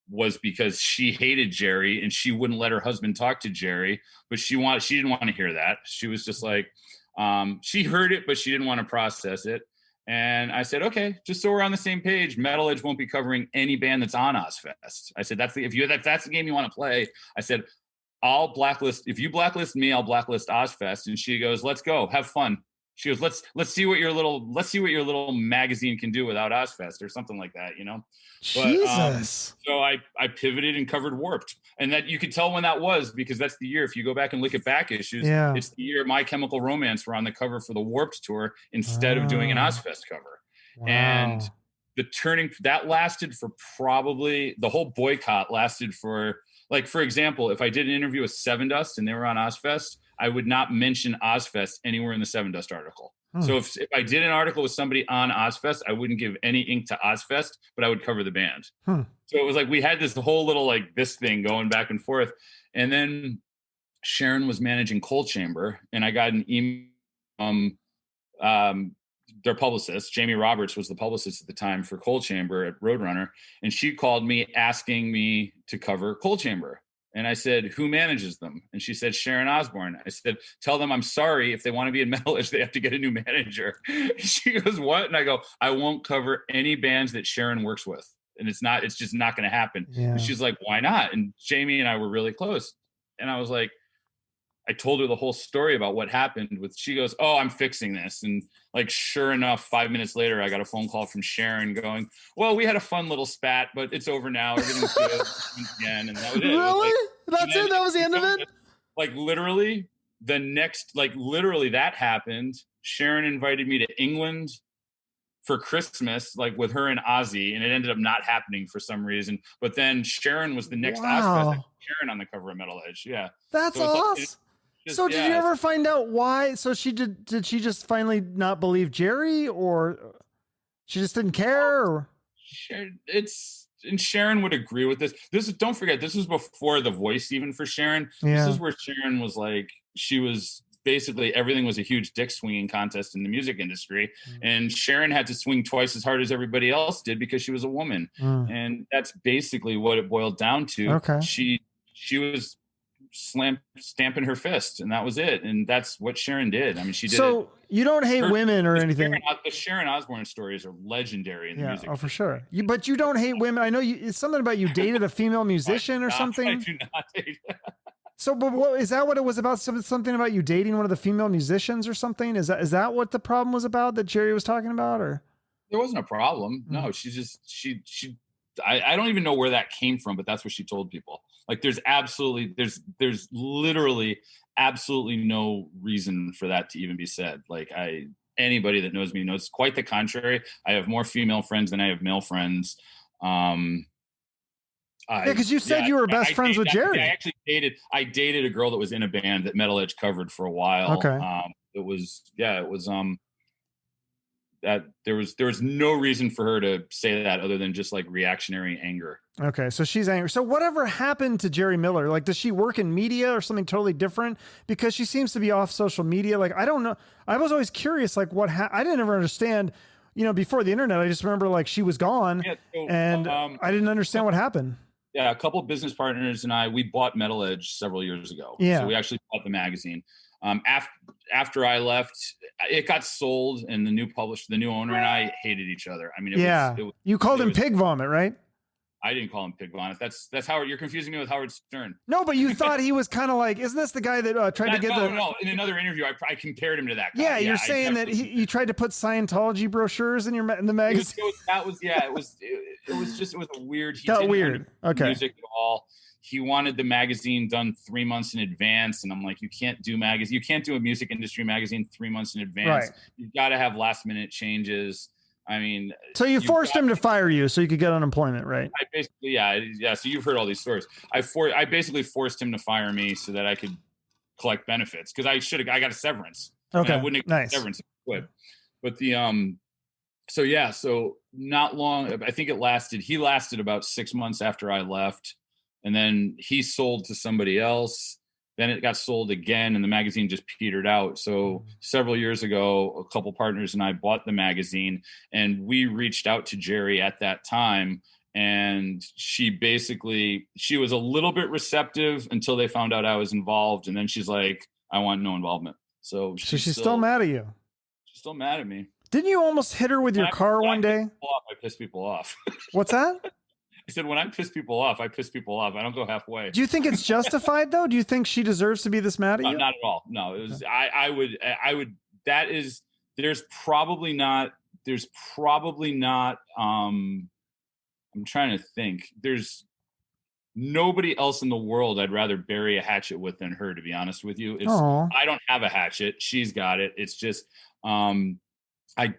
was because she hated Gerri and she wouldn't let her husband talk to Gerri, but she didn't want to hear that. She was just like, she heard it, but she didn't want to process it. And I said, okay, just so we're on the same page, Metal Edge won't be covering any band that's on Ozfest. I said, if that's the game you want to play, I said, I'll blacklist. If you blacklist me, I'll blacklist Ozfest. And she goes, let's go, have fun. She goes, let's see what your little magazine can do without Ozfest or something like that, you know?
Jesus.
So I pivoted and covered Warped, and that you could tell when that was, because that's the year. If you go back and look at back issues, it's the year My Chemical Romance were on the cover for the Warped tour instead of doing an Ozfest cover.
Wow.
And the turning that lasted for probably the whole boycott lasted for, like, for example, if I did an interview with Seven Dust and they were on Ozfest, I would not mention Ozfest anywhere in the Seven Dust article. So if I did an article with somebody on Ozfest, I wouldn't give any ink to Ozfest, but I would cover the band. So it was like we had this whole little like this thing going back and forth. And then Sharon was managing Coal Chamber, and I got an email from their publicist. Jamie Roberts was the publicist at the time for Coal Chamber at Roadrunner, and she called me asking me to cover Coal Chamber. And I said, who manages them? And she said, Sharon Osbourne. I said, tell them I'm sorry. If they want to be in Metal Edge, they have to get a new manager. She goes, what? And I go, I won't cover any bands that Sharon works with. And it's just not going to happen.
Yeah.
And she's like, why not? And Jamie and I were really close. And I was like, I told her the whole story about what happened she goes, oh, I'm fixing this. And like, sure enough, 5 minutes later, I got a phone call from Sharon going, well, we had a fun little spat, but it's over now. Everything's good again. And that was it.
Really?
That's
it? That was the end of it?
Like literally that happened. Sharon invited me to England for Christmas, like with her and Ozzy, and it ended up not happening for some reason. But then Sharon was the next Ozfest. Sharon on the cover of Metal Edge. Yeah.
That's awesome. So did you ever find out why? So did she just finally not believe Gerri, or she just didn't care? Or?
And Sharon would agree with this. Don't forget, this was before The Voice even for Sharon.
Yeah.
This is where Sharon was like, she was basically, everything was a huge dick swinging contest in the music industry. And Sharon had to swing twice as hard as everybody else did because she was a woman. And that's basically what it boiled down to.
Okay.
She was stamping her fist, and that was it. And that's what Sharon did. I mean, she did. So
you don't hate women or anything.
The Sharon Osbourne stories are legendary in the music.
Oh, for sure. But you don't hate women. I know it's something about you dated a female musician or something.
I do not date.
So, but is that what it was about? Something about you dating one of the female musicians or something? Is that what the problem was about that Gerri was talking about, or?
There wasn't a problem. No, she I don't even know where that came from, but that's what she told people. Like there's literally absolutely no reason for that to even be said. Like anybody that knows me knows quite the contrary. I have more female friends than I have male friends.
Because you said you were best friends with Gerri.
I actually dated a girl that was in a band that Metal Edge covered for a while.
Okay.
That there was no reason for her to say that other than just like reactionary anger.
Okay, so she's angry. So whatever happened to Gerri Miller? Like, does she work in media or something totally different? Because she seems to be off social media. Like, I don't know. I was always curious, like I didn't ever understand, before the internet. I just remember like she was gone, and I didn't understand what happened.
Yeah, a couple of business partners and we bought Metal Edge several years ago.
Yeah.
So we actually bought the magazine. After I left, it got sold, and the new owner and I hated each other. I mean,
you called him pig vomit, right?
I didn't call him pig vomit. That's Howard. You're confusing me with Howard Stern.
No, but you thought he was kind of like, isn't this the guy that tried to get
No. In another interview, I compared him to that guy.
Yeah, you're saying that you tried to put Scientology brochures in the magazine.
It was a weird. He
got
didn't
weird. Okay.
Music at all. he wanted the magazine done 3 months in advance. And I'm like, you can't do a music industry magazine 3 months in advance.
Right.
You've got to have last minute changes. I mean,
so you forced him to fire you so you could get unemployment, right?
I basically, yeah. So you've heard all these stories. I basically forced him to fire me so that I could collect benefits, because I got a severance.
Okay.
I wouldn't have nice. Severance if I quit. But so not long, I think he lasted about 6 months after I left, and then he sold to somebody else. Then it got sold again, and the magazine just petered out. So several years ago, a couple partners and I bought the magazine, and we reached out to Gerri at that time. And she was a little bit receptive until they found out I was involved. And then she's like, I want no involvement. So
she's still mad at you.
She's still mad at me.
Didn't you almost hit her with your car one day?
I piss people off.
What's that?
I said, when I piss people off, I piss people off. I don't go halfway.
Do you think it's justified though? Do you think she deserves to be this mad at you?
Not at all. No, it was, I would, there's probably not, I'm trying to think. There's nobody else in the world I'd rather bury a hatchet with than her, to be honest with you. I don't have a hatchet. She's got it. It's just,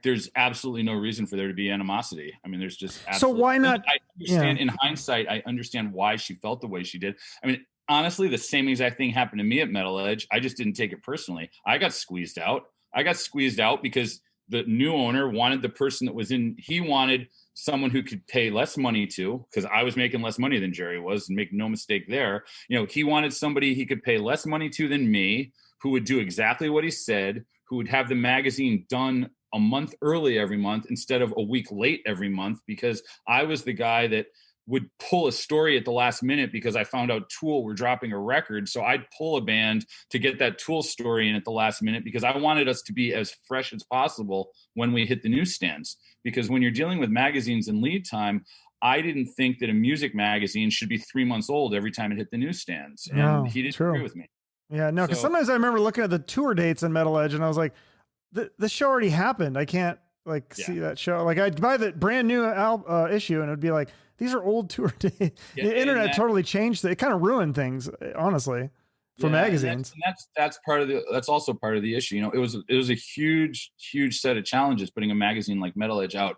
there's absolutely no reason for there to be animosity. I mean, there's just
so why not?
I understand in hindsight, I understand why she felt the way she did. I mean, honestly, the same exact thing happened to me at Metal Edge. I just didn't take it personally. I got squeezed out. Because the new owner wanted the person that was in. He wanted someone who could pay less money to, because I was making less money than Gerri was, and make no mistake there. He wanted somebody he could pay less money to than me, who would do exactly what he said, who would have the magazine done a month early every month instead of a week late every month, because I was the guy that would pull a story at the last minute because I found out Tool were dropping a record. So I'd pull a band to get that Tool story in at the last minute, because I wanted us to be as fresh as possible when we hit the newsstands. Because when you're dealing with magazines and lead time, I didn't think that a music magazine should be 3 months old every time it hit the newsstands. And he didn't agree with me.
Yeah, no, because sometimes I remember looking at the tour dates in Metal Edge and I was like, the show already happened. I can't see that show. Like I'd buy the brand new issue and it'd be like, these are old tour dates. The internet totally changed it. It kind of ruined things, honestly, for magazines.
And that's also part of the issue. It was a huge set of challenges putting a magazine like Metal Edge out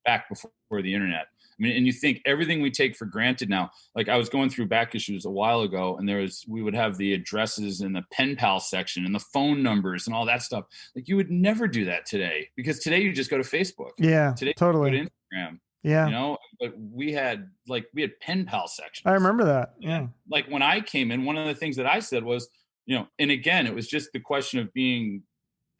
back before the internet. I mean, and you think everything we take for granted now. Like I was going through back issues a while ago, and we would have the addresses in the pen pal section and the phone numbers and all that stuff. Like you would never do that today, because today you just go to Facebook.
Yeah,
today
totally.
You go to Instagram.
Yeah.
But we had pen pal sections.
I remember that. Yeah.
Like when I came in, one of the things that I said was, and again, it was just the question of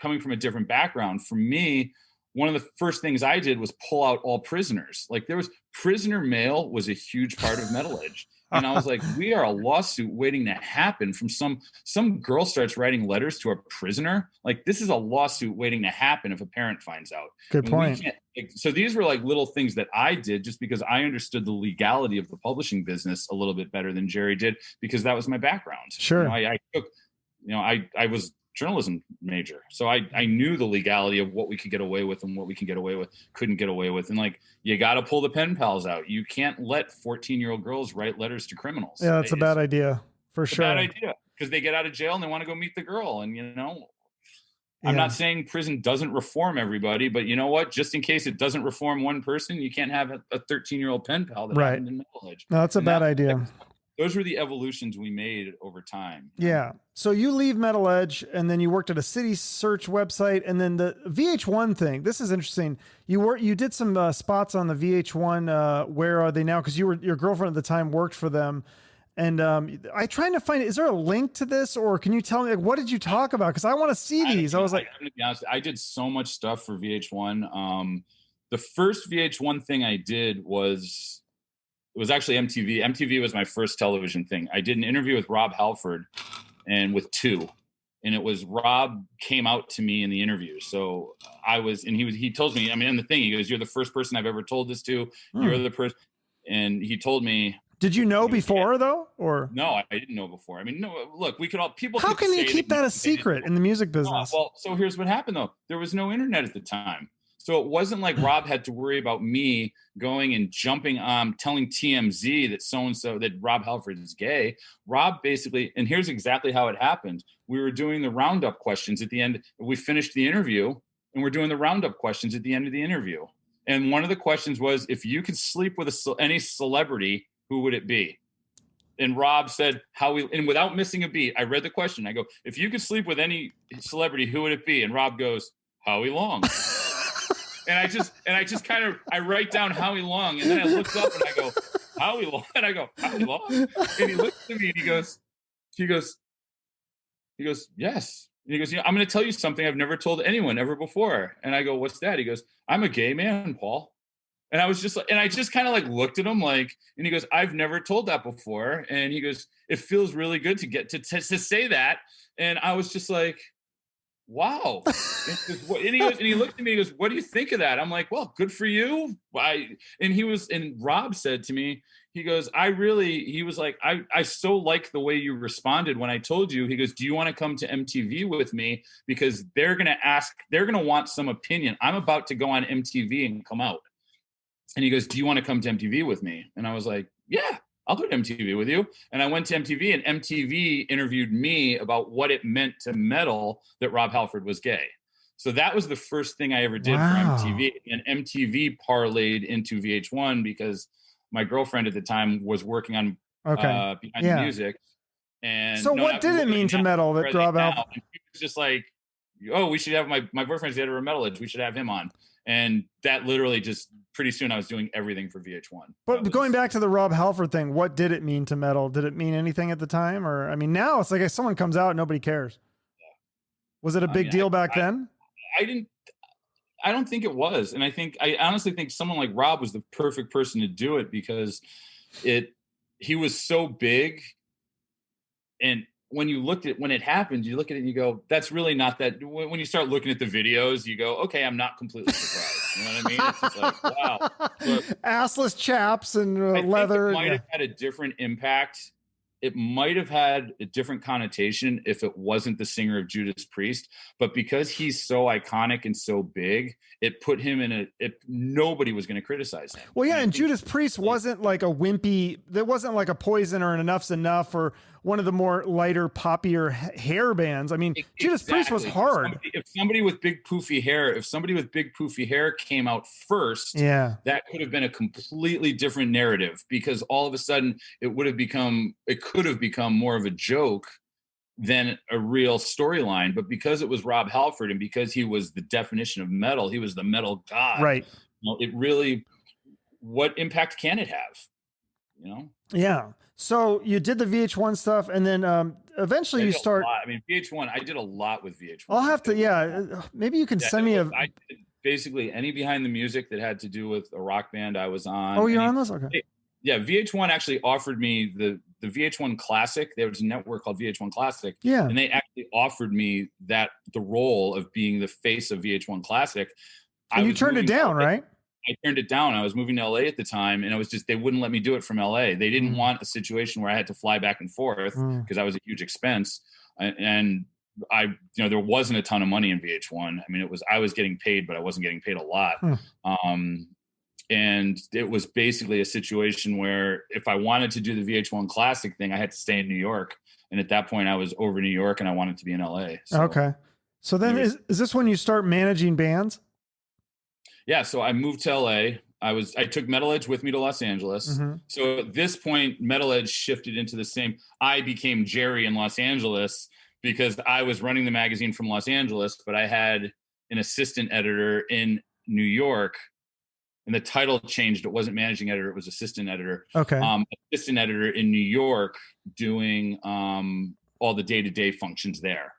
coming from a different background. For me, one of the first things I did was pull out all prisoners. Like prisoner mail was a huge part of Metal Edge. And I was like, we are a lawsuit waiting to happen from some girl starts writing letters to a prisoner. Like this is a lawsuit waiting to happen if a parent finds out.
Good point.
So these were like little things that I did just because I understood the legality of the publishing business a little bit better than Gerri did, because that was my background.
Sure.
I was journalism major. So I knew the legality of what we could get away with and what we couldn't get away with. And like, you got to pull the pen pals out. You can't let 14-year-old girls write letters to criminals.
Yeah, that's a bad idea for sure.
Bad idea, because they get out of jail and they want to go meet the girl. And, I'm not saying prison doesn't reform everybody, but you know what? Just in case it doesn't reform one person, you can't have a 13-year-old pen pal that happened in Metal Edge.
No, that's a bad idea.
Those were the evolutions we made over time.
Yeah. So you leave Metal Edge and then you worked at a city search website, and then the VH1 thing. This is interesting. You did some spots on the VH1. Where are they now? Because your girlfriend at the time worked for them. And I trying to find it. Is there a link to this, or can you tell me what did you talk about? Because I want to see these. I was like,
I'm gonna be honest, I did so much stuff for VH1. The first VH1 thing I did was actually MTV. MTV was my first television thing. I did an interview with Rob Halford and with Two, and it was Rob came out to me in the interview. So he told me, in the thing, he goes, "You're the first person I've ever told this to. You're the person," and he told me.
Did you know before though, or
no? I didn't know before. No. Look, we could all people.
How can you keep that a secret in the music business?
Well, so here's what happened though. There was no internet at the time, So it wasn't like Rob had to worry about me going and jumping telling TMZ that so-and-so, that Rob Halford is gay. Rob basically, and here's exactly how it happened. We were doing the roundup questions at the end. We finished the interview and we're doing the roundup questions at the end of the interview. And one of the questions was, if you could sleep with any celebrity, who would it be? And Rob said, and without missing a beat, I read the question. I go, if you could sleep with any celebrity, who would it be? And Rob goes, Howie Long. and I just kind of, I write down Howie Long. And then I looked up and I go, Howie Long. And I go, Howie Long? And he looks at me and he goes, yes. And he goes, I'm going to tell you something I've never told anyone ever before. And I go, what's that? He goes, I'm a gay man, Paul. And I was just like, and I just kind of like looked at him like, and he goes, I've never told that before. And he goes, it feels really good to get to say that. And I was just like, wow. And he goes, and he looked at me, he goes, what do you think of that? I'm like, well, good for you. And Rob said to me, he goes, he was like, I so like the way you responded when I told you. He goes, do you want to come to MTV with me? Because they're going to want some opinion. I'm about to go on MTV and come out. And he goes, do you want to come to MTV with me? And I was like, yeah, I'll go to MTV with you. And I went to MTV, and MTV interviewed me about what it meant to metal that Rob Halford was gay. So that was the first thing I ever did for MTV. And MTV parlayed into VH1 because my girlfriend at the time was working on Behind the Music. And
so what did it mean to metal that Rob Halford?
And she was just like, oh, we should have my boyfriend's the editor of Metal Edge. We should have him on. And that literally just pretty soon I was doing everything for VH1.
But going back to the Rob Halford thing, what did it mean to metal? Did it mean anything at the time? Or, I mean, now it's like if someone comes out, nobody cares. Yeah. Was it a big deal back then?
I don't think it was. And I honestly think someone like Rob was the perfect person to do it because he was so big. And when it happened, you look at it and you go, that's really not that. When you start looking at the videos, you go, okay, I'm not completely surprised. You know what I mean? It's just like, wow. But
assless chaps and leather.
It might have had a different impact. It might have had a different connotation if it wasn't the singer of Judas Priest, but because he's so iconic and so big, it put him nobody was going to criticize him.
Well, yeah, and Judas Priest wasn't like a wimpy, there wasn't like a Poison or an Enough's Enough or one of the more lighter, poppier hair bands. I mean, Judas Priest was hard.
If somebody with big poofy hair came out first, that could have been a completely different narrative because all of a sudden it could have become more of a joke than a real storyline. But because it was Rob Halford and because he was the definition of metal, he was the metal god.
Right.
It really, what impact can it have?
Yeah. So you did the VH1 stuff, and then eventually you start.
VH1. I did a lot with VH1.
I'll have to. Yeah, maybe you can send me
I did basically any behind the music that had to do with a rock band I was on.
Oh, you're on this? Okay.
Yeah, VH1 actually offered me the VH1 Classic. There was a network called VH1 Classic.
Yeah.
And they actually offered me the role of being the face of VH1 Classic.
And you turned it down, right?
I turned it down. I was moving to LA at the time, and they wouldn't let me do it from LA. They didn't want a situation where I had to fly back and forth because I was a huge expense. And there wasn't a ton of money in VH1. I mean, I was getting paid, but I wasn't getting paid a lot. And it was basically a situation where if I wanted to do the VH1 Classic thing, I had to stay in New York. And at that point I was over New York and I wanted to be in LA. So,
okay. So then is this when you start managing bands?
Yeah. So I moved to LA. I took Metal Edge with me to Los Angeles. So at this point, Metal Edge shifted into I became Gerri in Los Angeles because I was running the magazine from Los Angeles, but I had an assistant editor in New York. And the title changed. It wasn't managing editor. It was assistant editor.
Okay.
Assistant editor in New York doing all the day-to-day functions there.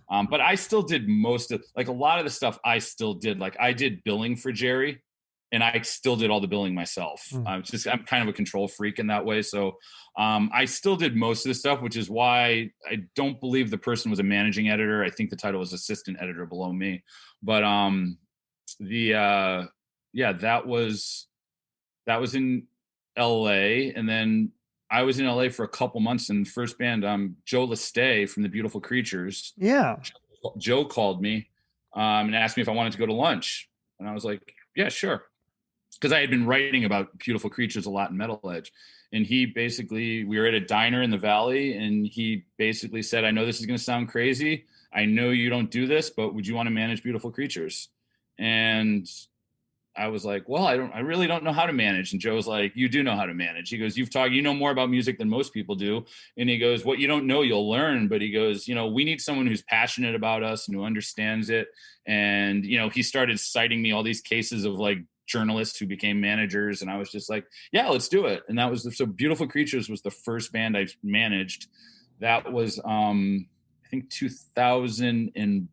But I still did most of, like a lot of the stuff I still did. Like I did billing for Gerri and I still did all the billing myself. I'm kind of a control freak in that way. So I still did most of the stuff, which is why I don't believe the person was a managing editor. I think the title was assistant editor below me. But that was in LA. And then I was in LA for a couple months in the first band. Joe Lestay from the Beautiful Creatures.
Yeah.
Joe called me and asked me if I wanted to go to lunch. And I was like, yeah, sure. Because I had been writing about Beautiful Creatures a lot in Metal Edge. And he basically, we were at a diner in the Valley, and he basically said, I know this is going to sound crazy. I know you don't do this, but would you want to manage Beautiful Creatures? And I was like, well, I really don't know how to manage. And Joe was like, you do know how to manage. He goes, you know more about music than most people do. And he goes, what you don't know, you'll learn. But he goes, we need someone who's passionate about us and who understands it. And, he started citing me all these cases of like journalists who became managers. And I was just like, yeah, let's do it. And that was, so Beautiful Creatures was the first band I managed. That was, I think 2001.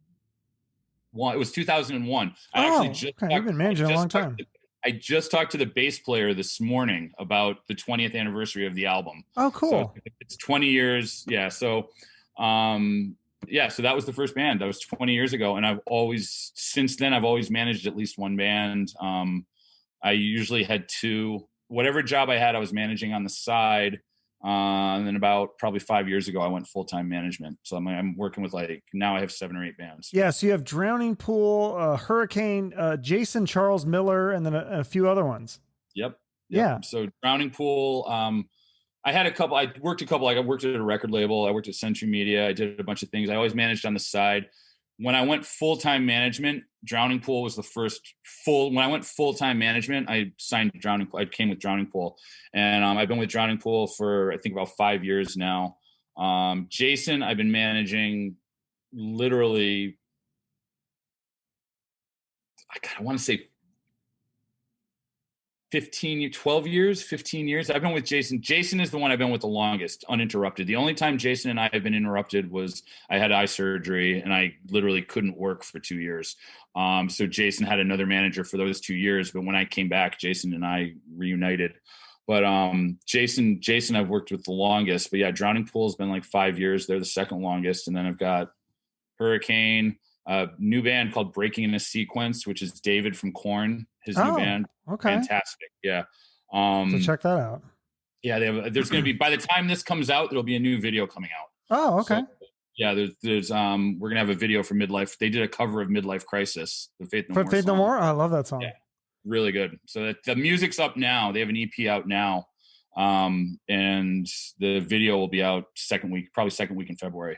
It was 2001.
You've been managing a long time.
I just talked to the bass player this morning about the 20th anniversary of the album.
Oh, cool.
So it's 20 years. Yeah. So, so that was the first band. That was 20 years ago. And since then, I've always managed at least one band. I usually had two. Whatever job I had, I was managing on the side. And then about probably 5 years ago, I went full-time management. So I'm working with now I have 7 or 8 bands.
Yeah. So you have Drowning Pool, Hurricane, Jason Charles Miller, and then a few other ones.
Yep.
Yeah.
So Drowning Pool, I had a couple, I worked at a record label. I worked at Century Media. I did a bunch of things. I always managed on the side. When I went full-time management, Drowning Pool was the first when I went full-time management, I signed Drowning Pool. I came with Drowning Pool, and I've been with Drowning Pool for, I think, about 5 years now. Jason, I've been managing literally, I want to say 12 years, 15 years. I've been with Jason. Jason is the one I've been with the longest, uninterrupted. The only time Jason and I have been interrupted was I had eye surgery and I literally couldn't work for 2 years. So Jason had another manager for those 2 years. But when I came back, Jason and I reunited. But Jason I've worked with the longest. But yeah, Drowning Pool has been like 5 years. They're the second longest. And then I've got Hurricane, a new band called Breaking in a Sequence, which is David from Korn, his new band.
Okay.
Fantastic. Yeah.
So check that out.
Yeah. There's going to be, by the time this comes out, there'll be a new video coming out.
Oh, okay.
So, yeah. There's we're going to have a video for Midlife. They did a cover of Midlife Crisis, the Faith No More.
I love that song.
Yeah. Really good. So the music's up now. They have an EP out now. And the video will be out probably second week in February.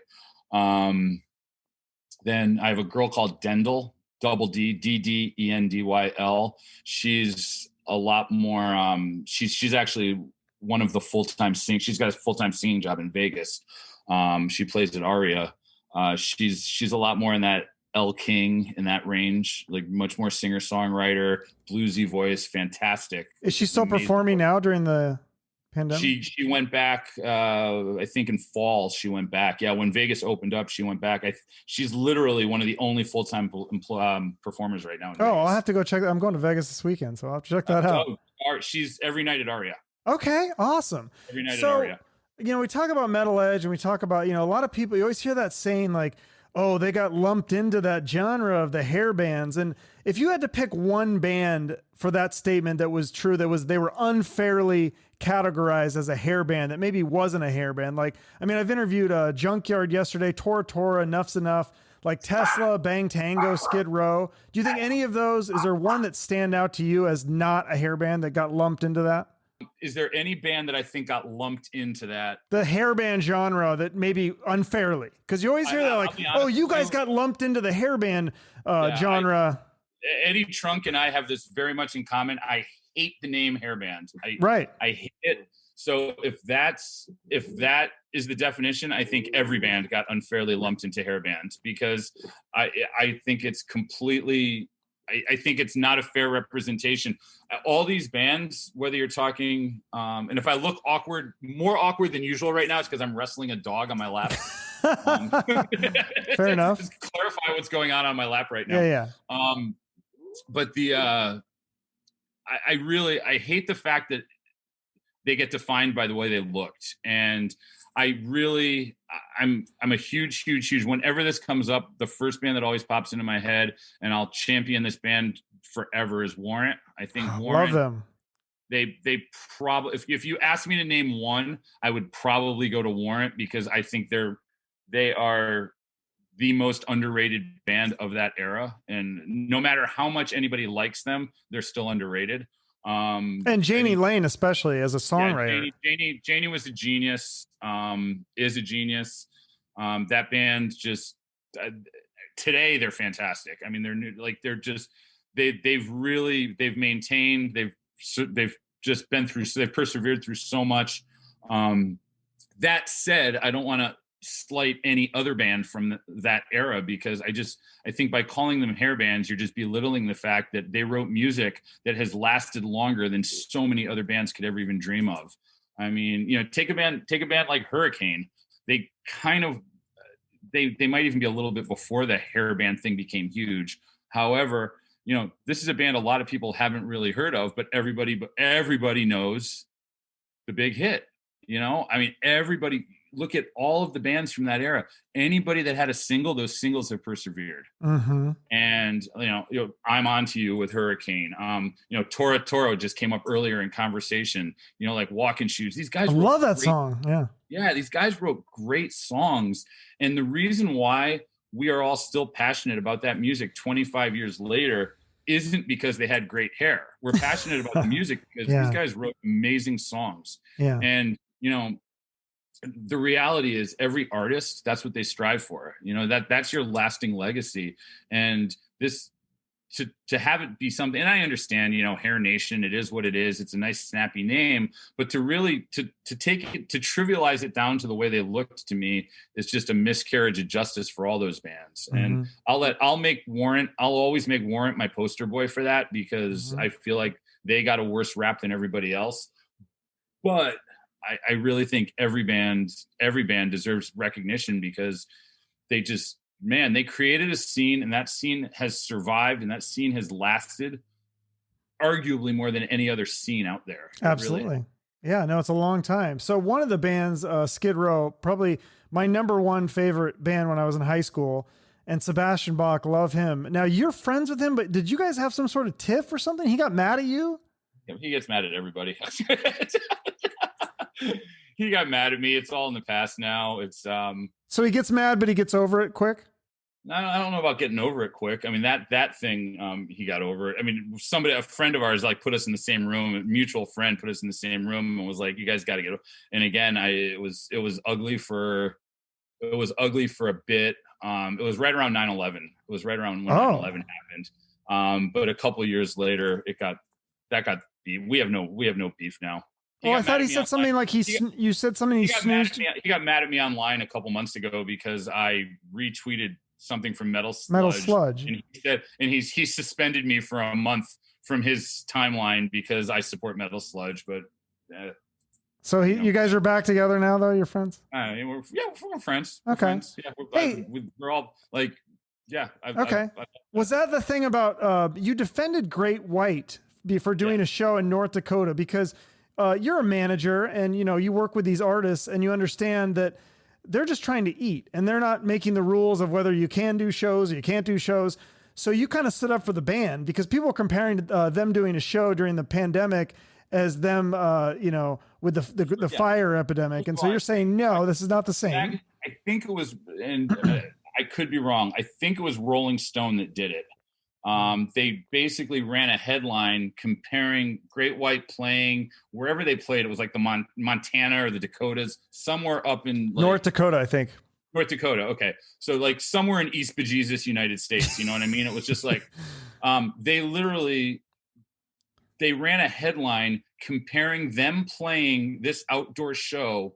Then I have a girl called Dendel, double D, Ddendyl. She's a lot more. She's actually one of the full-time singing. She's got a full-time singing job in Vegas. She plays at Aria. She's a lot more in that Elle King, in that range, like much more singer-songwriter, bluesy voice, fantastic.
Is she still performing now during the pandemic?
She went back, I think in fall she went back. Yeah, when Vegas opened up, she went back. She's literally one of the only full-time performers right now in Vegas.
I'll have to go check that. I'm going to Vegas this weekend, so I'll have to check that out.
She's every night at Aria.
Okay, awesome.
Every night at Aria.
We talk about Metal Edge, and we talk about, a lot of people, you always hear that saying like, oh, they got lumped into that genre of the hairbands. And if you had to pick one band for that statement that was true, they were unfairly categorized as a hairband that maybe wasn't a hairband. Like, I've interviewed Junkyard yesterday, Tora Tora, Enough's Enough, like Tesla, Bang Tango, Skid Row. Do you think any of those, is there one that stand out to you as not a hairband that got lumped into that?
Is there any band that I think got lumped into that? The
hairband genre that maybe unfairly, because you always hear that like, oh, you guys got lumped into the hairband genre.
Eddie Trunk and I have this very much in common. I hate the name hairband. I hate it. So if that is the definition, I think every band got unfairly lumped into hairband, because I think it's completely. I think it's not a fair representation. All these bands, whether you're talking, and if I look more awkward than usual right now, it's because I'm wrestling a dog on my lap.
Fair enough.
Just clarify what's going on my lap right now.
Yeah.
But I hate the fact that they get defined by the way they looked. And I'm a huge, whenever this comes up, the first band that always pops into my head, and I'll champion this band forever, is Warrant. I think Warrant.
Love them.
They probably, if you ask me to name one, I would probably go to Warrant, because I think they're the most underrated band of that era. And no matter how much anybody likes them, they're still underrated.
And Janie Lane, especially as a songwriter.
Yeah, Janie was a genius, is a genius. That band just, today they're fantastic. I mean, they're new, like, they're just, they've maintained, they've just been through, they've persevered through so much. That said, I don't want to slight any other band from that era, because I think by calling them Hairbands, you're just belittling the fact that they wrote music that has lasted longer than so many other bands could ever even dream of. I mean, you know, take a band like Hurricane. They kind of, they might even be a little bit before the Hairband thing became huge. However, you know, this is a band a lot of people haven't really heard of, but everybody knows the big hit. You know, I mean, everybody, look at all of the bands from that era. Anybody that had a single, those singles have persevered.
Mm-hmm.
And you know, I'm On to You with Hurricane. You know, Toro just came up earlier in conversation. You know, like Walking Shoes. These guys,
I love that song. Yeah,
these guys wrote great songs. And the reason why we are all still passionate about that music 25 years later isn't because they had great hair. We're passionate about the music because these guys wrote amazing songs.
Yeah.
And you know, the reality is every artist, that's what they strive for. You know, that's your lasting legacy. And this, to have it be something, and I understand, you know, Hair Nation, it is what it is. It's a nice snappy name, but to really, to take it, to trivialize it down to the way they looked, to me, is just a miscarriage of justice for all those bands. Mm-hmm. And I'll make Warrant, I'll always make Warrant my poster boy for that, because I feel like they got a worse rap than everybody else. But I really think every band deserves recognition, because they just, man, they created a scene, and that scene has survived, and that scene has lasted arguably more than any other scene out there.
Absolutely. Really. Yeah, no, it's a long time. So one of the bands, Skid Row, probably my number one favorite band when I was in high school, and Sebastian Bach, love him. Now, you're friends with him, but did you guys have some sort of tiff or something? He got mad at you?
Yeah, he gets mad at everybody. He got mad at me. It's all in the past now. It's
so he gets mad, but he gets over it quick.
I don't know about getting over it quick. I mean, that thing, he got over it. I mean, a friend of ours, like, put us in the same room. A mutual friend put us in the same room and was like, "You guys got to get." And again, it was ugly for a bit. It was right around 9/11. It was right around when 9/11 happened. But a couple of years later, that got beef. We have no beef now.
Well, I thought he said something like you said something. He
got mad at me online a couple months ago because I retweeted something from Metal Sludge. And he suspended me for a month from his timeline because I support Metal Sludge. But
so you guys are back together now, though. You're friends.
We're friends.
Okay.
We're friends. Yeah, we're all like, yeah.
Was that the thing about you defended Great White for doing a show in North Dakota, because you're a manager and, you know, you work with these artists and you understand that they're just trying to eat and they're not making the rules of whether you can do shows or you can't do shows. So you kind of stood up for the band, because people were comparing them doing a show during the pandemic as them, you know, with the fire epidemic. And so you're saying, no, this is not the same.
I think it was, and I could be wrong. I think it was Rolling Stone that did it. They basically ran a headline comparing Great White playing wherever they played. It was like the Montana or the Dakotas, somewhere up in
North Dakota, I think.
North Dakota. Okay. So like somewhere in East Bejesus, United States, you know what I mean? It was just like, they ran a headline comparing them playing this outdoor show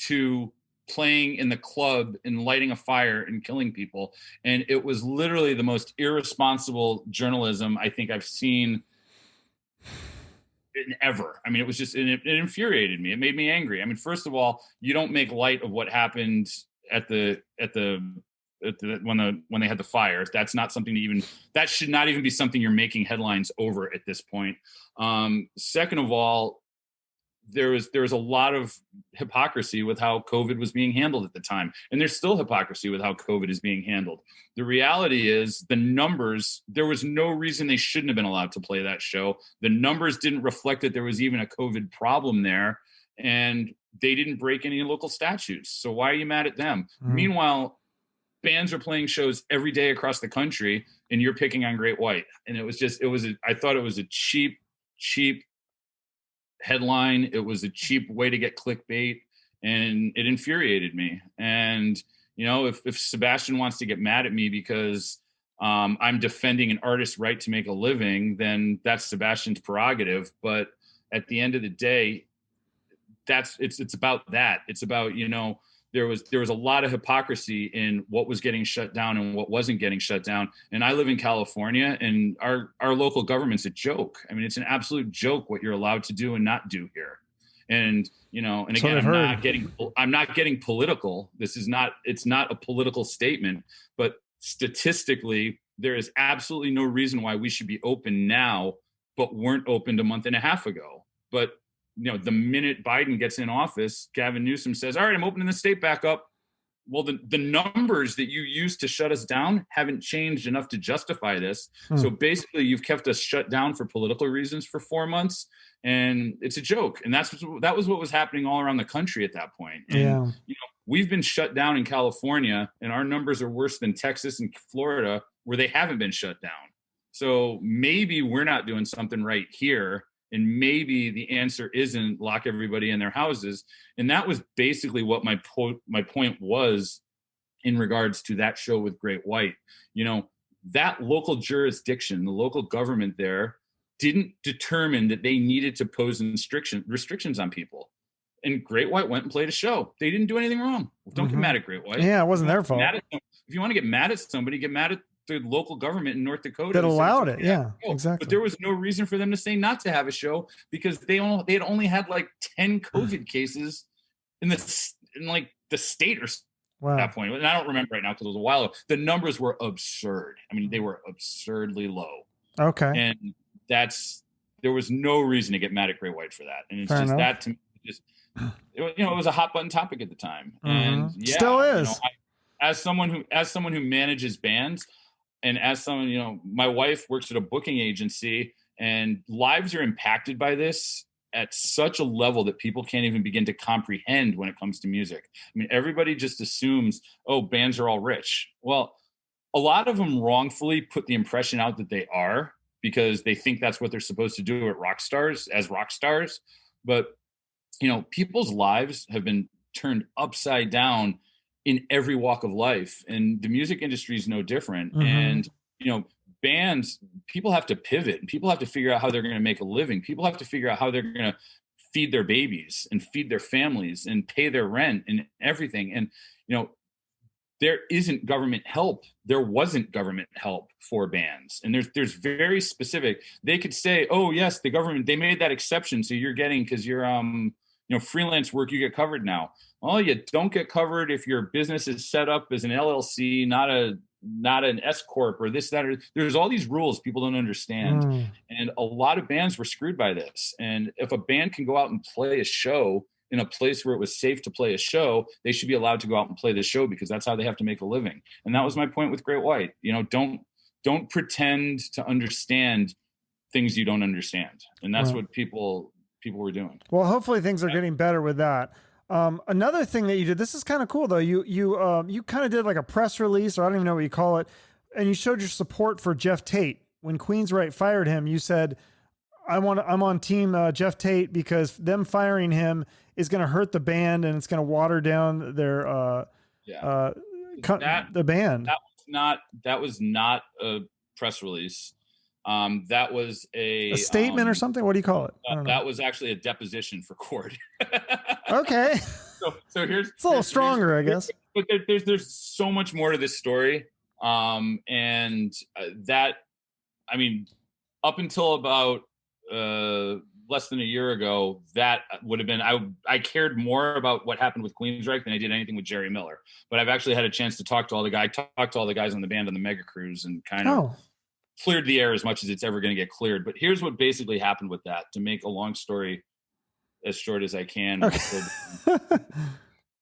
to playing in the club and lighting a fire and killing people. And it was literally the most irresponsible journalism I think I've seen ever. I mean, it was just, it infuriated me. It made me angry. I mean, first of all, you don't make light of what happened when they had the fire. That's not something that should not even be something you're making headlines over at this point. Second of all, there was a lot of hypocrisy with how COVID was being handled at the time. And there's still hypocrisy with how COVID is being handled. The reality is the numbers, there was no reason they shouldn't have been allowed to play that show. The numbers didn't reflect that there was even a COVID problem there. And they didn't break any local statutes. So why are you mad at them? Mm-hmm. Meanwhile, bands are playing shows every day across the country, and you're picking on Great White. And I thought it was a cheap headline. It was a cheap way to get clickbait, and it infuriated me. And, if Sebastian wants to get mad at me because I'm defending an artist's right to make a living, then that's Sebastian's prerogative. But at the end of the day, it's about that. It's about, there was a lot of hypocrisy in what was getting shut down and what wasn't getting shut down. And I live in California, and our local government's a joke. I mean, it's an absolute joke what you're allowed to do and not do here. And, and again, I'm not getting political. It's not a political statement, but statistically, there is absolutely no reason why we should be open now, but weren't opened a month and a half ago. But, the minute Biden gets in office, Gavin Newsom says, all right, I'm opening the state back up. Well, the numbers that you used to shut us down haven't changed enough to justify this. So basically, you've kept us shut down for political reasons for 4 months. And it's a joke. And that was what was happening all around the country at that point. And, we've been shut down in California, and our numbers are worse than Texas and Florida, where they haven't been shut down. So maybe we're not doing something right here. And maybe the answer isn't lock everybody in their houses. And that was basically what my point was in regards to that show with Great White. That local jurisdiction, the local government there, didn't determine that they needed to pose restrictions on people. And Great White went and played a show. They didn't do anything wrong. Don't get mad at Great White.
Yeah, it wasn't their fault.
If you want to get mad at somebody, get mad at the local government in North Dakota
that allowed it. Yeah, exactly.
But there was no reason for them to say not to have a show, because they had only had like 10 COVID cases in the state or at that point. And I don't remember right now because it was a while ago. The numbers were absurd. I mean, they were absurdly low.
Okay.
And there was no reason to get mad at Great White for that. And it's
Fair
just
enough.
that to me, it was a hot button topic at the time. And
still is.
As someone who manages bands, and as someone, my wife works at a booking agency, and lives are impacted by this at such a level that people can't even begin to comprehend when it comes to music. I mean, everybody just assumes, oh, bands are all rich. Well, a lot of them wrongfully put the impression out that they are, because they think that's what they're supposed to do at Rockstars as rock stars. But, people's lives have been turned upside down in every walk of life, and the music industry is no different. And, bands, people have to pivot, and people have to figure out how they're going to make a living. People have to figure out how they're going to feed their babies and feed their families and pay their rent and everything. And, there isn't government help. There wasn't government help for bands. And there's very specific, they could say, oh yes, the government, they made that exception. So you're getting, because you're, freelance work, you get covered now. Well, you don't get covered if your business is set up as an LLC, not an S corp or this, that, or there's all these rules people don't understand. And a lot of bands were screwed by this. And if a band can go out and play a show in a place where it was safe to play a show, they should be allowed to go out and play the show, because that's how they have to make a living. And that was my point with Great White. Don't pretend to understand things you don't understand. And that's what people were doing.
Well, hopefully things are getting better with that. Another thing that you did, this is kind of cool though. You kind of did like a press release, or I don't even know what you call it. And you showed your support for Geoff Tate. When Queensryche fired him, you said, I'm on team Geoff Tate, because them firing him is going to hurt the band, and it's going to water down their the band.
That was not a press release. That was a
statement or something. What do you call it?
That was actually a deposition for court.
Okay.
So here's,
it's a little stronger, I guess.
But there's so much more to this story. Up until about less than a year ago, that would have been, I cared more about what happened with Queensryche than I did anything with Gerri Miller. But I've actually had a chance to talk to all the guys on the band on the Mega Cruise, and kind of cleared the air as much as it's ever going to get cleared. But here's what basically happened with that, to make a long story as short as I can. Okay.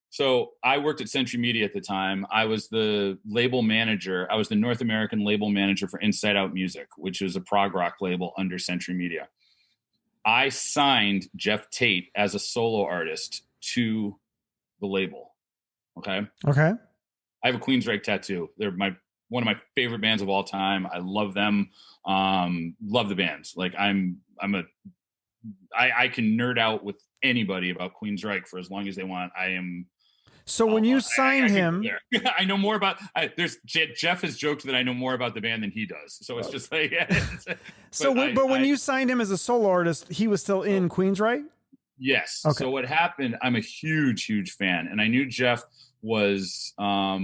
So I worked at Century Media at the time. I was the label manager. I was the North American label manager for Inside Out Music, which is a prog rock label under Century Media. I signed Geoff Tate as a solo artist to the label. Okay. I have a Queensryche tattoo. They're one of my favorite bands of all time. I love them. Love the bands. Like I can nerd out with anybody about Queensryche for as long as they want.
So when you signed him,
I know more about. Geoff has joked that I know more about the band than he does. So it's just like.
But when you signed him as a solo artist, he was still in Queensryche.
Yes.
Okay.
So what happened? I'm a huge fan, and I knew Geoff was. I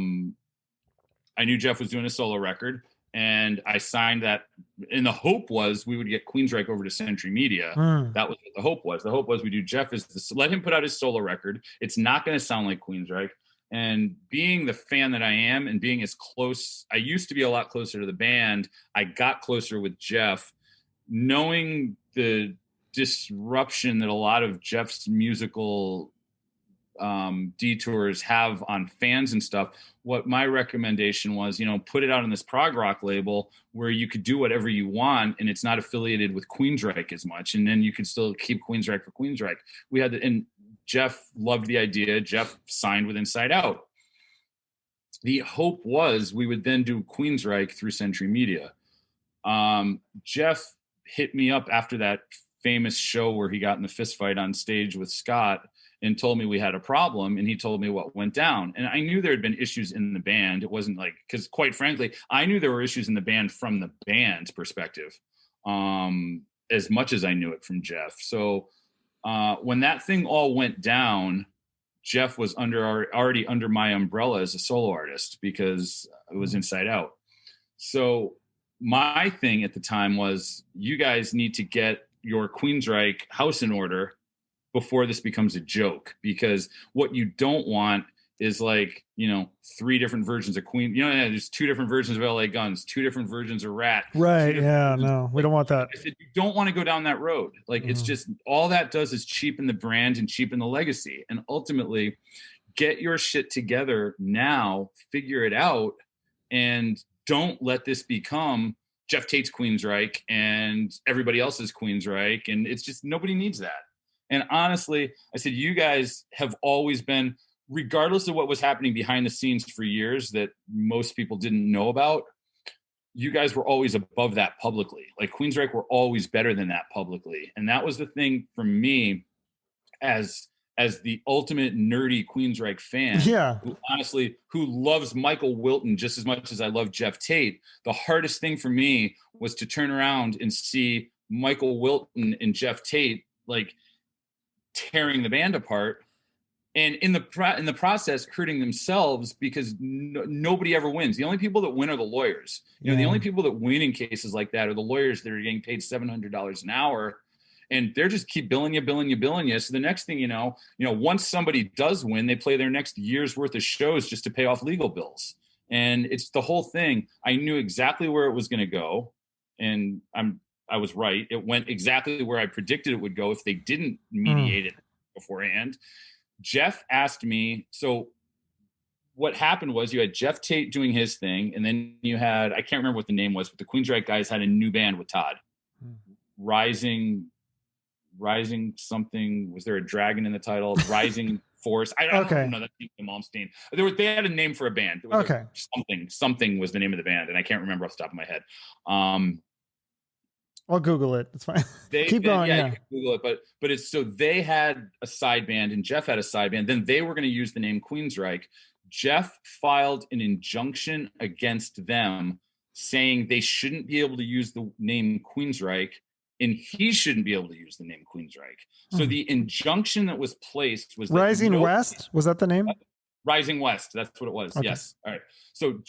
knew Geoff was doing a solo record, and I signed that. And the hope was we would get Queensryche over to Century Media. That was what the hope was. The hope was we do Geoff let him put out his solo record. It's not going to sound like Queensryche. And being the fan that I am, and being as close, I used to be a lot closer to the band. I got closer with Geoff, knowing the disruption that a lot of Geoff's musical detours have on fans and stuff. What my recommendation was, put it out on this prog rock label where you could do whatever you want, and it's not affiliated with Queensryche as much, and then you could still keep Queensryche for Queensryche. And Geoff loved the idea. Geoff signed with Inside Out. The hope was we would then do Queensryche through Century Media. Geoff hit me up after that famous show where he got in the fist fight on stage with Scott and told me we had a problem, and he told me what went down. And I knew there had been issues in the band. It wasn't like, because quite frankly, I knew there were issues in the band from the band's perspective, as much as I knew it from Geoff. So when that thing all went down, Geoff was already under my umbrella as a solo artist because it was Inside Out. So my thing at the time was, you guys need to get your Queensryche house in order before this becomes a joke, because what you don't want is like, 3 different versions of Queen. There's 2 different versions of LA Guns, 2 different versions of Rat.
Right. Yeah. No, we don't want that.
I said, you don't want to go down that road. Like, it's just, all that does is cheapen the brand and cheapen the legacy. And ultimately, get your shit together now, figure it out, and don't let this become Geoff Tate's Queensryche and everybody else's Queensryche. And it's just, nobody needs that. And honestly, I said, you guys have always been, regardless of what was happening behind the scenes for years that most people didn't know about, you guys were always above that publicly. Like, Queensryche were always better than that publicly. And that was the thing for me as the ultimate nerdy Queensryche fan, who loves Michael Wilton just as much as I love Geoff Tate. The hardest thing for me was to turn around and see Michael Wilton and Geoff Tate, like, tearing the band apart, and in the process hurting themselves, because nobody ever wins. The only people that win are the lawyers. The only people that win in cases like that are the lawyers that are getting paid $700 an hour, and they're just keep billing you. So the next thing you know, once somebody does win, they play their next year's worth of shows just to pay off legal bills. And it's the whole thing. I knew exactly where it was going to go, and I was right. It went exactly where I predicted it would go if they didn't mediate it beforehand. Geoff asked me, so what happened was you had Geoff Tate doing his thing, and then you had, I can't remember what the name was, but the Queensryche guys had a new band with Todd. Rising something. Was there a dragon in the title? Rising Force. I don't know. That's the Malmsteen. They had a name for a band. It was something was the name of the band, and I can't remember off the top of my head.
I'll Google it. It's fine. Keep going.
Yeah, you can Google it. But it's, so they had a side band and Geoff had a side band. Then they were going to use the name Queensryche. Geoff filed an injunction against them, saying they shouldn't be able to use the name Queensryche, and he shouldn't be able to use the name Queensryche. So the injunction that was placed was
Rising West. Was that the name?
Rising West. That's what it was. Okay. Yes. All right. So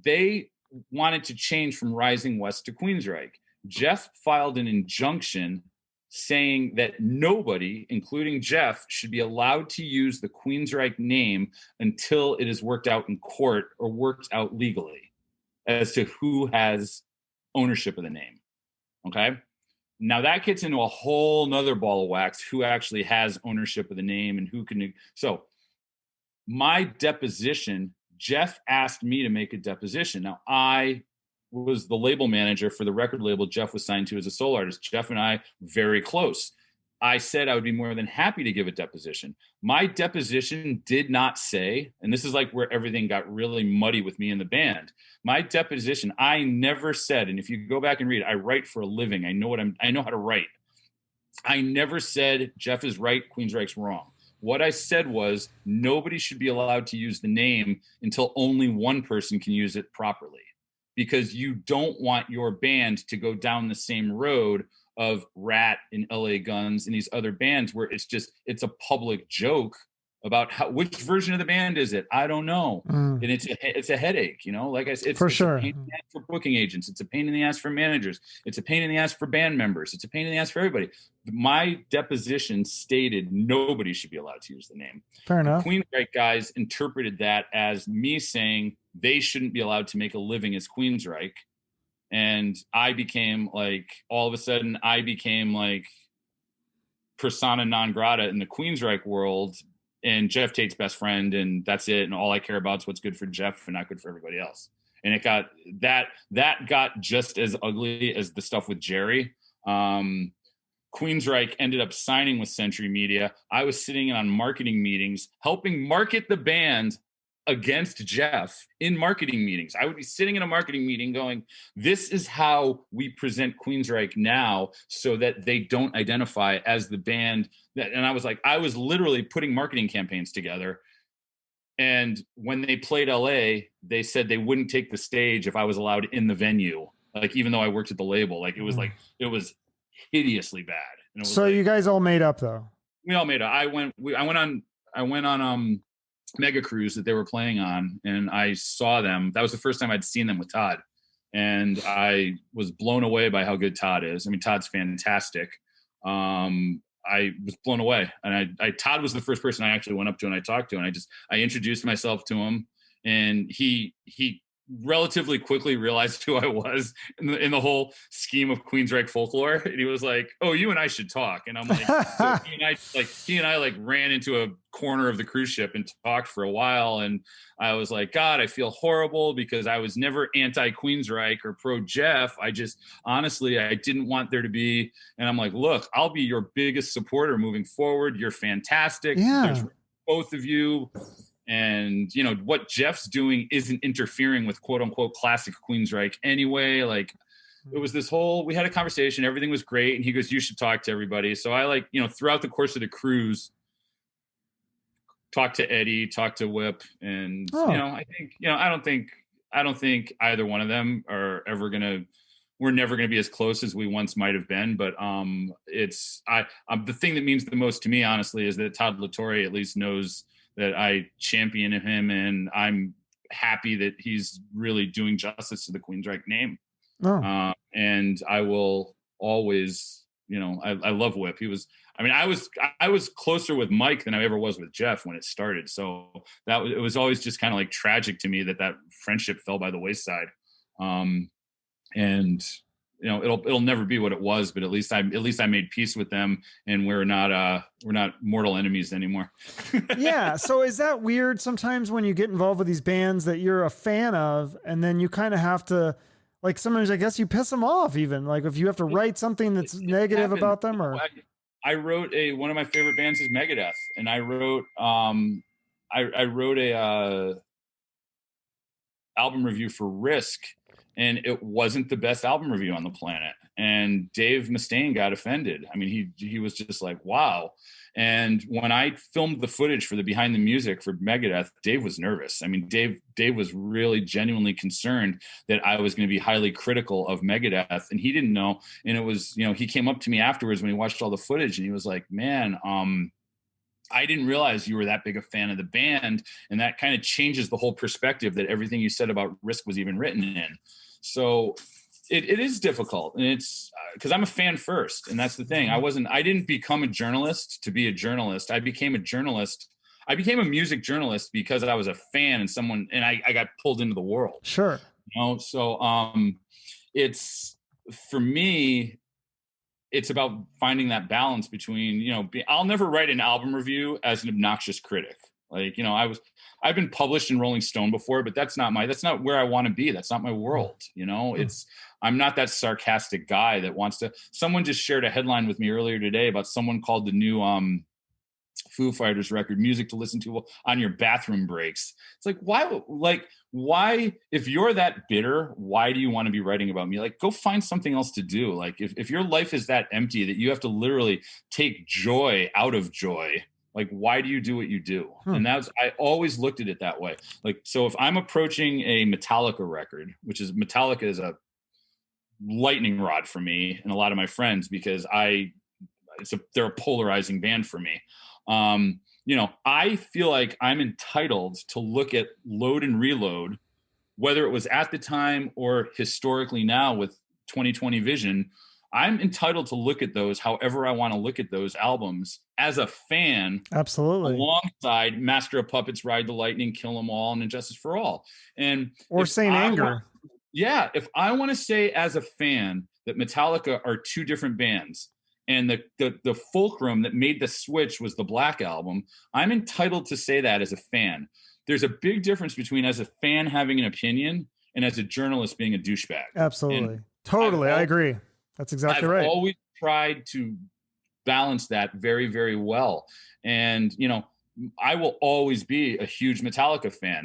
they wanted to change from Rising West to Queensryche. Geoff filed an injunction saying that nobody, including Geoff, should be allowed to use the Queensryche name until it is worked out in court or worked out legally as to who has ownership of the name. Okay. Now that gets into a whole nother ball of wax, who actually has ownership of the name and who can. So my deposition, Geoff asked me to make a deposition. Now I was the label manager for the record label Geoff was signed to as a solo artist. Geoff and I, very close. I said I would be more than happy to give a deposition. My deposition did not say, and this is like where everything got really muddy with me in the band. My deposition, I never said, and if you go back and read, I write for a living. I know how to write. I never said Geoff is right, Queensryche's wrong. What I said was nobody should be allowed to use the name until only one person can use it properly, because you don't want your band to go down the same road of Rat and LA Guns and these other bands where it's a public joke about which version of the band is it? I don't know. And it's a headache, like I said, it's
sure.
a pain in the ass for booking agents. It's a pain in the ass for managers. It's a pain in the ass for band members. It's a pain in the ass for everybody. My deposition stated nobody should be allowed to use the name.
Fair enough.
The Queensryche guys interpreted that as me saying they shouldn't be allowed to make a living as Queensryche. And I became all of a sudden I became persona non grata in the Queensryche world, and Geoff Tate's best friend, and that's it. And all I care about is what's good for Geoff and not good for everybody else. And it got that got just as ugly as the stuff with Gerri. Queensryche ended up signing with Century Media. I was sitting in on marketing meetings, helping market the band against Geoff in marketing meetings. I would be sitting in a marketing meeting going, this is how we present Queensryche now so that they don't identify as the band that, and I was literally putting marketing campaigns together. And when they played LA, they said they wouldn't take the stage if I was allowed in the venue. Even though I worked at the label, it was hideously bad. And
so you guys all made up though?
We all made up. I went on Mega Cruise that they were playing on, and I saw them. That was the first time I'd seen them with Todd, and I was blown away by how good Todd is. I mean, Todd's fantastic. I was blown away, and Todd was the first person I actually went up to and I talked to, and I introduced myself to him, and he relatively quickly realized who I was in the whole scheme of Queensryche folklore. And he was like, "Oh, you and I should talk." And I'm like, so he and I ran into a corner of the cruise ship and talked for a while. And I was like, God, I feel horrible because I was never anti Queensryche or pro Geoff. Honestly, I didn't want there to be. And I'm like, look, I'll be your biggest supporter moving forward. You're fantastic.
Yeah.
There's both of you. And, what Geoff's doing isn't interfering with quote unquote classic Queensryche anyway. It was this whole, we had a conversation, everything was great. And he goes, you should talk to everybody. So I throughout the course of the cruise, talked to Eddie, talked to Whip. And, I don't think either one of them are ever we're never going to be as close as we once might've been. But the thing that means the most to me, honestly, is that Todd LaTorre at least knows that I champion him, and I'm happy that he's really doing justice to the Queensryche name.
Oh.
And I will always, I love Whip. I was closer with Mike than I ever was with Geoff when it started. So it was always just kind of tragic to me that friendship fell by the wayside. And it'll never be what it was, but at least I made peace with them, and we're not mortal enemies anymore.
Yeah. So is that weird sometimes when you get involved with these bands that you're a fan of, and then you kind of have to, sometimes I guess you piss them off, even if you have to write something that's negative about them, or
I wrote one of my favorite bands is Megadeth, and I wrote a album review for Risk, and it wasn't the best album review on the planet. And Dave Mustaine got offended. I mean, he was just like, wow. And when I filmed the footage for the behind the music for Megadeth, Dave was nervous. I mean, Dave was really genuinely concerned that I was going to be highly critical of Megadeth, and he didn't know. And it was, he came up to me afterwards when he watched all the footage, and he was like, man, I didn't realize you were that big a fan of the band. And that kind of changes the whole perspective that everything you said about Risk was even written in. So it is difficult. And it's because I'm a fan first. And that's the thing. I didn't become a journalist to be a journalist. I became a journalist. I became a music journalist because I was a fan and I got pulled into the world.
Sure.
So it's, for me, it's about finding that balance between, I'll never write an album review as an obnoxious critic. I've been published in Rolling Stone before, but that's not where I want to be. That's not my world. It's, I'm not that sarcastic guy that wants to. Someone just shared a headline with me earlier today about someone called the new Foo Fighters record music to listen to on your bathroom breaks. It's like, why, if you're that bitter, why do you want to be writing about me? Like, go find something else to do. Like, if your life is that empty that you have to literally take joy out of joy, like, why do you do what you do? And I always looked at it that way. Like, so if I'm approaching a Metallica record, which is Metallica is a lightning rod for me and a lot of my friends, because they're a polarizing band for me. I feel like I'm entitled to look at Load and Reload, whether it was at the time or historically now with 2020 vision. I'm entitled to look at those however I want to look at those albums as a fan.
Absolutely.
Alongside Master of Puppets, Ride the Lightning, Kill 'Em All, and Injustice for All.
Or Saint Anger.
If I want to say as a fan that Metallica are two different bands, and the fulcrum that made the switch was the Black Album, I'm entitled to say that as a fan. There's a big difference between as a fan having an opinion and as a journalist being a douchebag.
Absolutely. Totally. I agree. That's exactly right.
I've always tried to balance that very, very well. And, I will always be a huge Metallica fan.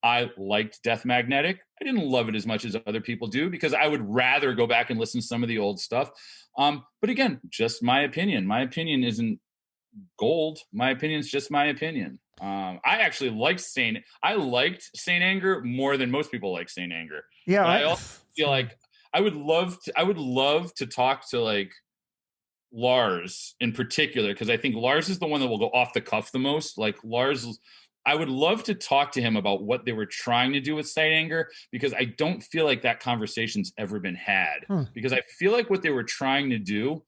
I liked Death Magnetic. I didn't love it as much as other people do because I would rather go back and listen to some of the old stuff. But again, just my opinion. My opinion isn't gold. My opinion is just my opinion. I actually liked Saint Anger more than most people like Saint Anger.
Yeah.
But I also feel like I would love to talk to like Lars in particular, because I think Lars is the one that will go off the cuff the most. Like Lars, I would love to talk to him about what they were trying to do with Saint Anger, because I don't feel like that conversation's ever been had. Because I feel like what they were trying to do,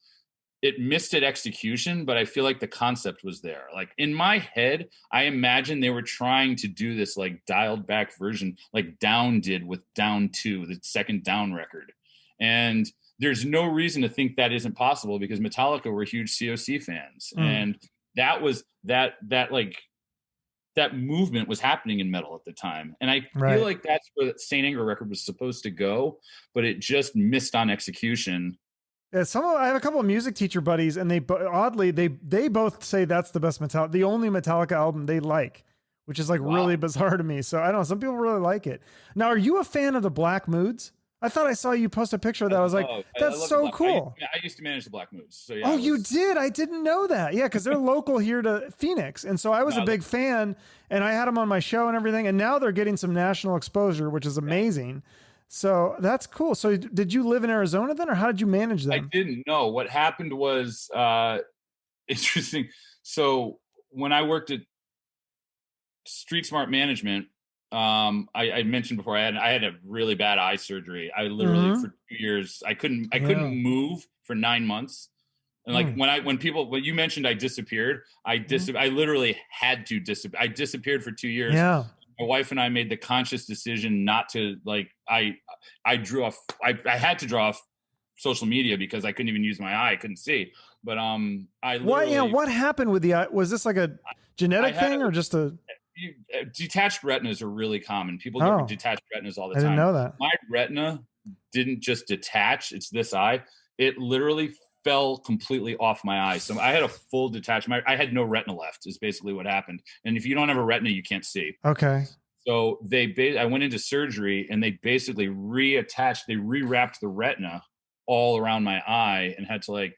it missed at execution, but I feel like the concept was there. Like in my head, I imagine they were trying to do this like dialed back version, like Down did with Down 2, the second Down record. And there's no reason to think that isn't possible, because Metallica were huge COC fans. And that was that movement was happening in metal at the time. And I feel like that's where the Saint Anger record was supposed to go, but it just missed on execution.
Yeah, I have a couple of music teacher buddies, and they both say that's the best Metallica, the only Metallica album they like, which is like really bizarre to me. So I don't know, some people really like it. Now, are you a fan of the Black Moods? I thought I saw you post a picture of that. I was like, that's so cool.
I used to manage the Black Moods. So
yeah. Oh, you did? I didn't know that. Yeah, because they're local here to Phoenix. And so I was a big fan, and I had them on my show and everything. And now they're getting some national exposure, which is amazing. So that's cool. So did you live in Arizona then, or how did you manage them?
I didn't know. What happened was interesting. So when I worked at Street Smart Management, I mentioned before I had a really bad eye surgery. I literally for 2 years I couldn't move for 9 months. And like when you mentioned I disappeared, I literally had to disappear. I disappeared for 2 years.
Yeah.
My wife and I made the conscious decision not to, like, I had to draw off social media because I couldn't even use my eye. I couldn't see. But
what happened with the eye? Was this like a genetic thing or just a
detached retinas are really common. People get detached retinas all the time.
I didn't know that.
My retina didn't just detach. It's this eye. It literally fell completely off my eye. So I had a full detachment. I had no retina left is basically what happened. And if you don't have a retina, you can't see.
Okay.
So I went into surgery and they basically rewrapped the retina all around my eye, and had to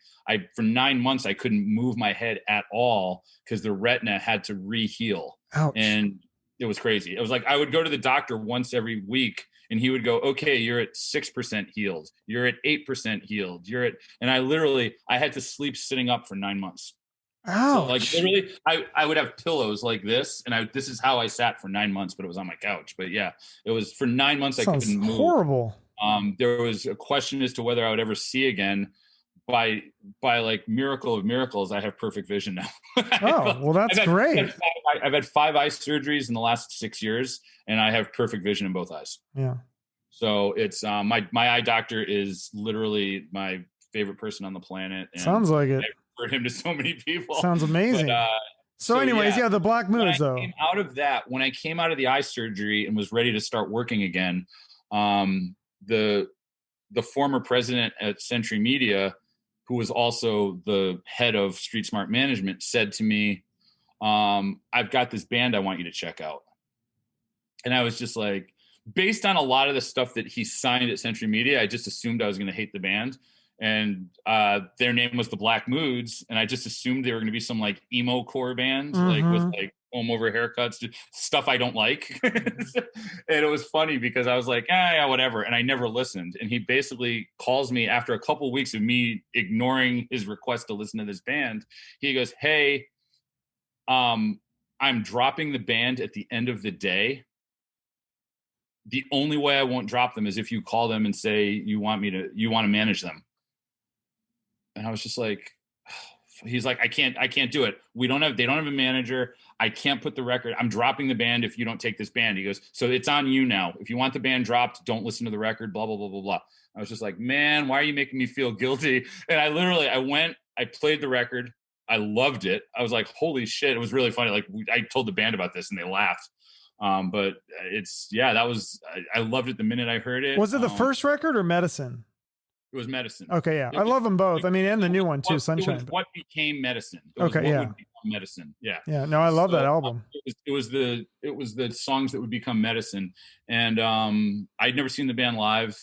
for 9 months, I couldn't move my head at all because the retina had to re-heal.
Ouch.
And it was crazy. It was like, I would go to the doctor once every week and he would go, okay, you're at 6% healed. You're at 8% healed. And I had to sleep sitting up for 9 months.
Ouch.
So literally I would have pillows like this, and this is how I sat for 9 months, but it was on my couch. But yeah, it was for 9 months.
Sounds
I couldn't move.
Horrible.
There was a question as to whether I would ever see again. By like miracle of miracles, I have perfect vision now.
Oh, well, that's great.
I've had 5 eye surgeries in the last 6 years, and I have perfect vision in both eyes.
Yeah. So
it's my eye doctor is literally my favorite person on the planet. And
sounds like it.
I've referred him to so many people.
Sounds amazing. But, so anyways, the Black Moods though.
When I came out of the eye surgery and was ready to start working again, the the former president at Century Media, who was also the head of Street Smart Management, said to me, I've got this band I want you to check out. And I was just like, based on a lot of the stuff that he signed at Century Media, I just assumed I was going to hate the band. And their name was the Black Moods, and I just assumed they were going to be some like emo core band, like with like comb over haircuts, stuff I don't like. And it was funny because I was like, yeah, whatever, and I never listened. And he basically calls me after a couple of weeks of me ignoring his request to listen to this band. He goes, "Hey, I'm dropping the band at the end of the day. The only way I won't drop them is if you call them and say you want to manage them." And I was just like, he's like, I can't do it. They don't have a manager. I can't put the record. I'm dropping the band if you don't take this band. He goes, so it's on you now. If you want the band dropped, don't listen to the record, blah, blah, blah, blah, blah. I was just like, man, why are you making me feel guilty? And I played the record. I loved it. I was like, holy shit. It was really funny. Like I told the band about this and they laughed. But I loved it the minute I heard it.
Was it the first record or Medicine?
It was Medicine.
Okay, yeah. I love them both. I mean, and the new one too, Sunshine.
It was what became Medicine.
Would become
Medicine. Yeah.
Yeah. No, I love that album.
It was the songs that would become Medicine. And I'd never seen the band live.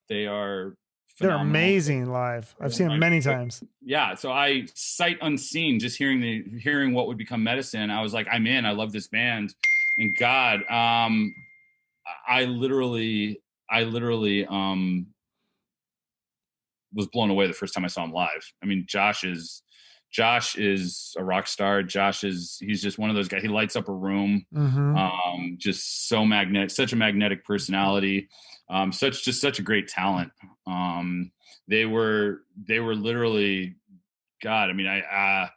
They're
amazing live. I've seen them many times.
Yeah. So I sight unseen, just hearing what would become Medicine. I was like, I'm in. I love this band. And God, I literally was blown away the first time I saw him live. I mean, Josh is a rock star. He's just one of those guys. He lights up a room. Just so magnetic, such a magnetic personality. Such a great talent. They were literally, God. I mean, I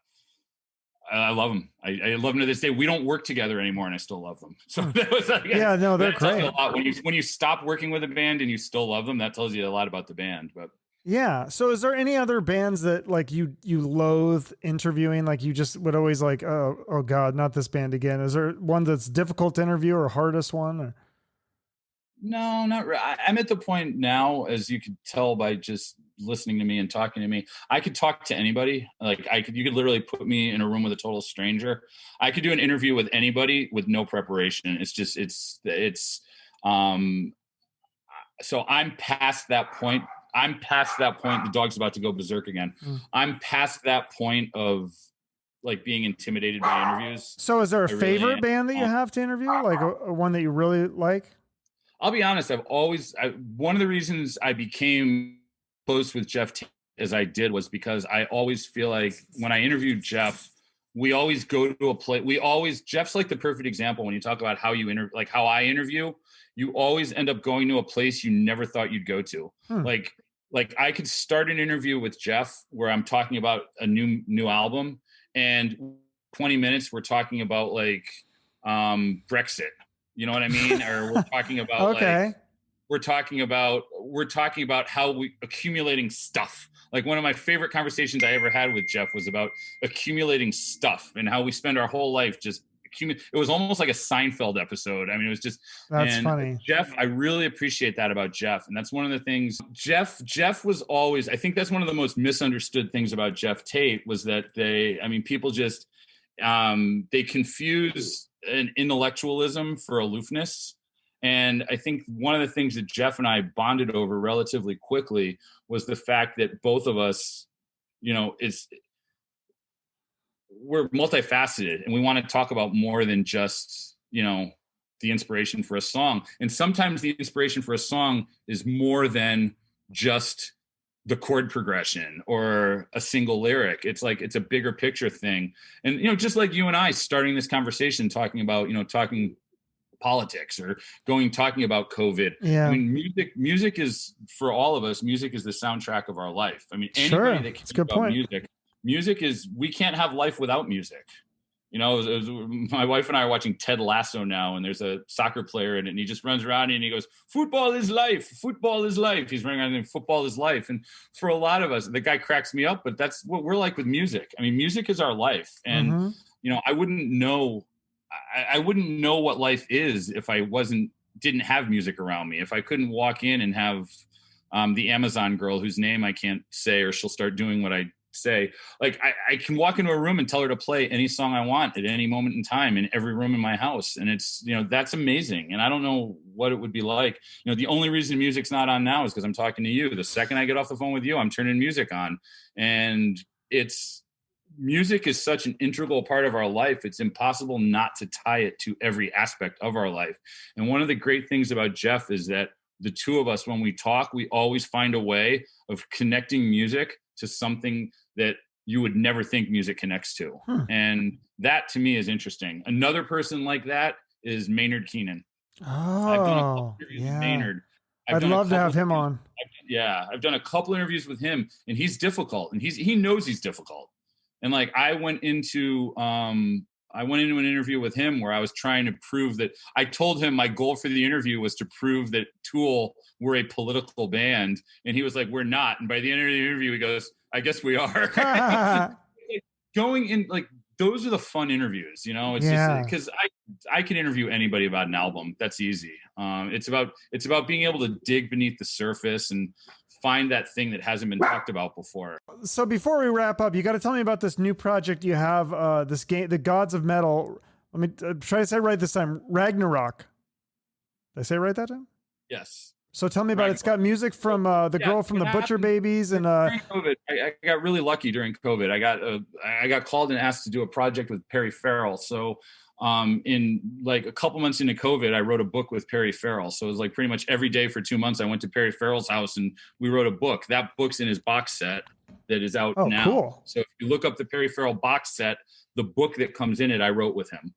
love them. I love them to this day. We don't work together anymore, and I still love them. So that was like,
yeah, no, they're great.
A lot. When you stop working with a band and you still love them, that tells you a lot about the band. But
yeah. So is there any other bands that like you loathe interviewing? Like you just would always like, oh God, not this band again. Is there one that's difficult to interview or hardest one? Or?
No, not really. I'm at the point now, as you could tell by just listening to me and talking to me, I could talk to anybody. Like you could literally put me in a room with a total stranger. I could do an interview with anybody with no preparation. So I'm past that point. The dog's about to go berserk again. I'm past that point of like being intimidated by interviews.
So is there a favorite band that you have to interview? Like a one that you really like?
I'll be honest. One of the reasons I became close with Geoff as I did was because I always feel like when I interviewed Geoff, we always go to a place. Geoff's like the perfect example when you talk about how you like how I interview. You always end up going to a place you never thought you'd go to. Like I could start an interview with Geoff where I'm talking about a new album, and 20 minutes we're talking about like Brexit. You know what I mean? Or we're talking about
okay.
We're talking about how we accumulating stuff. Like one of my favorite conversations I ever had with Geoff was about accumulating stuff and how we spend our whole life just accumulating. It was almost like a Seinfeld episode. I mean, it was just,
that's funny.
Geoff, I really appreciate that about Geoff. And that's one of the things Geoff was always, I think that's one of the most misunderstood things about Geoff Tate was that people just, they confuse an intellectualism for aloofness. And I think one of the things that Geoff and I bonded over relatively quickly was the fact that both of us, we're multifaceted and we want to talk about more than just, the inspiration for a song. And sometimes the inspiration for a song is more than just the chord progression or a single lyric. It's like, it's a bigger picture thing. And, just like you and I starting this conversation, talking about, talking politics or talking about COVID.
Yeah.
I mean, music is for all of us, music is the soundtrack of our life. I mean, anybody that cares about music is, we can't have life without music. My wife and I are watching Ted Lasso now, and there's a soccer player in it, and he just runs around and he goes, "Football is life. Football is life." He's running around and football is life. And for a lot of us, the guy cracks me up, but that's what we're like with music. I mean, music is our life. And, I wouldn't know what life is if I didn't have music around me. If I couldn't walk in and have the Amazon girl whose name I can't say, or she'll start doing what I say. Like I can walk into a room and tell her to play any song I want at any moment in time in every room in my house. And it's, that's amazing. And I don't know what it would be like. The only reason music's not on now is because I'm talking to you. The second I get off the phone with you, I'm turning music on. And music is such an integral part of our life. It's impossible not to tie it to every aspect of our life. And one of the great things about Geoff is that the two of us, when we talk, we always find a way of connecting music to something that you would never think music connects to. And that to me is interesting. Another person like that is Maynard Keenan. I've done a couple interviews with Maynard.
I'd love to have him on.
I've done a couple interviews with him, and he's difficult, and he knows he's difficult. And like I went into an interview with him where I was trying to prove that I told him my goal for the interview was to prove that Tool were a political band. And he was like, we're not. And by the end of the interview, he goes, I guess we are. Going in, like, those are the fun interviews, it's just because I can interview anybody about an album. That's easy. It's about being able to dig beneath the surface and find that thing that hasn't been talked about before.
So before we wrap up, you got to tell me about this new project you have, this game, The Gods of Metal. Let me try to say it right this time. Ragnarock. Did I say it right that time?
Yes.
So tell me about it. It's got music from the girl from the Butcher Babies and
during COVID. I got really lucky during COVID. I got called and asked to do a project with Perry Farrell. So in like a couple months into COVID, I wrote a book with Perry Farrell. So it was like pretty much every day for 2 months, I went to Perry Farrell's house and we wrote a book. That book's in his box set that is out now.
Cool.
So if you look up the Perry Farrell box set, the book that comes in it, I wrote with him.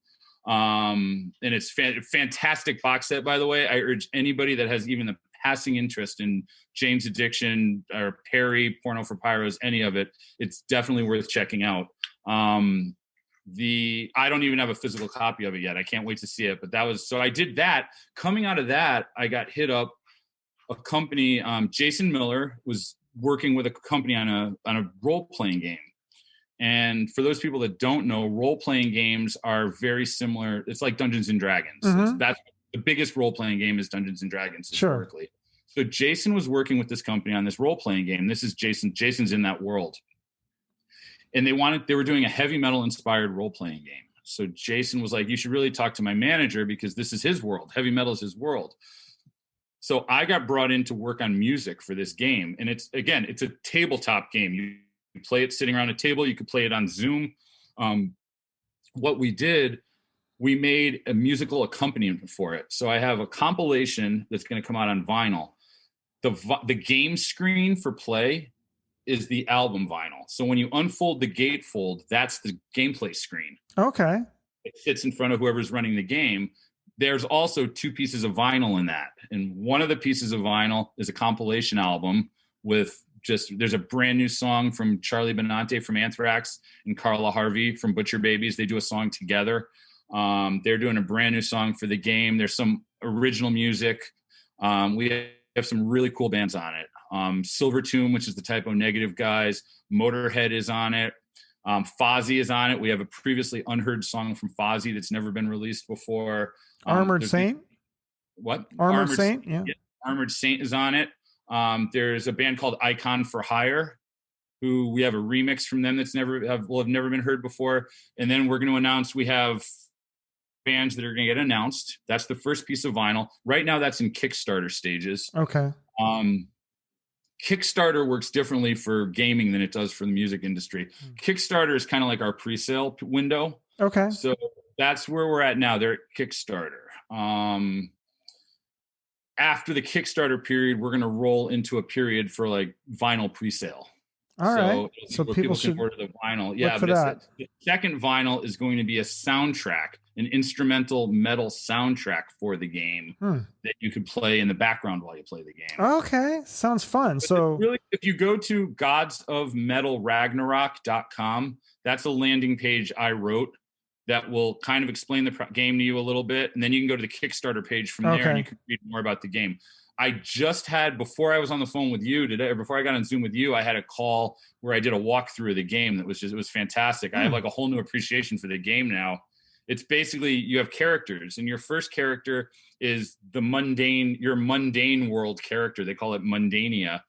And it's fantastic box set, by the way. I urge anybody that has even the passing interest in Jane's Addiction or Perry, Porno for Pyros, any of it, it's definitely worth checking out. I don't even have a physical copy of it yet. I can't wait to see it. But so I did that. Coming out of that, I got hit up a company. Jason Miller was working with a company on a role-playing game. And for those people that don't know, role-playing games are very similar. It's like Dungeons and Dragons.
Mm-hmm.
That's the biggest role-playing game is Dungeons and Dragons historically. Sure. So Jason was working with this company on this role-playing game. This is Jason. Jason's in that world. And they were doing a heavy metal inspired role-playing game. So Jason was like, you should really talk to my manager because this is his world. Heavy metal is his world. So I got brought in to work on music for this game. And it's a tabletop game. You play it sitting around a table. You could play it on Zoom. What we did, we made a musical accompaniment for it. So I have a compilation that's going to come out on vinyl. The game screen for play is the album vinyl. So when you unfold the gatefold, that's the gameplay screen.
Okay.
It sits in front of whoever's running the game. There's also 2 pieces of vinyl in that. And one of the pieces of vinyl is a compilation album with there's a brand new song from Charlie Benante from Anthrax and Carla Harvey from Butcher Babies. They do a song together. They're doing a brand new song for the game. There's some original music. We have some really cool bands on it. Silver Tomb, which is the Typo Negative guys. Motorhead is on it. Fozzy is on it. We have a previously unheard song from Fozzy that's never been released before.
Armored Saint?
What?
Armored Saint? Yeah.
Armored Saint is on it. There's a band called Icon for Hire, who we have a remix from them that's will have never been heard before. And then we're going to announce we have bands that are going to get announced. That's the first piece of vinyl. Right now, that's in Kickstarter stages.
Okay.
Kickstarter works differently for gaming than it does for the music industry. Kickstarter is kind of like our pre-sale window.
Okay.
So that's where we're at now. They're at Kickstarter. After the Kickstarter period, we're going to roll into a period for like vinyl pre-sale.
All right. So people
can
should
order the vinyl. Yeah,
for that.
The second vinyl is going to be a soundtrack, an instrumental metal soundtrack for the game that you could play in the background while you play the game.
Okay. Sounds fun. So
really, if you go to godsofmetalragnarok.com, that's a landing page I wrote that will kind of explain the game to you a little bit. And then you can go to the Kickstarter page from there and you can read more about the game. I just had, before I was on the phone with you today, or before I got on Zoom with you, I had a call where I did a walkthrough of the game that was it was fantastic. I have like a whole new appreciation for the game now. it's basically you have characters, and your first character is your mundane world character. They call it Mundania.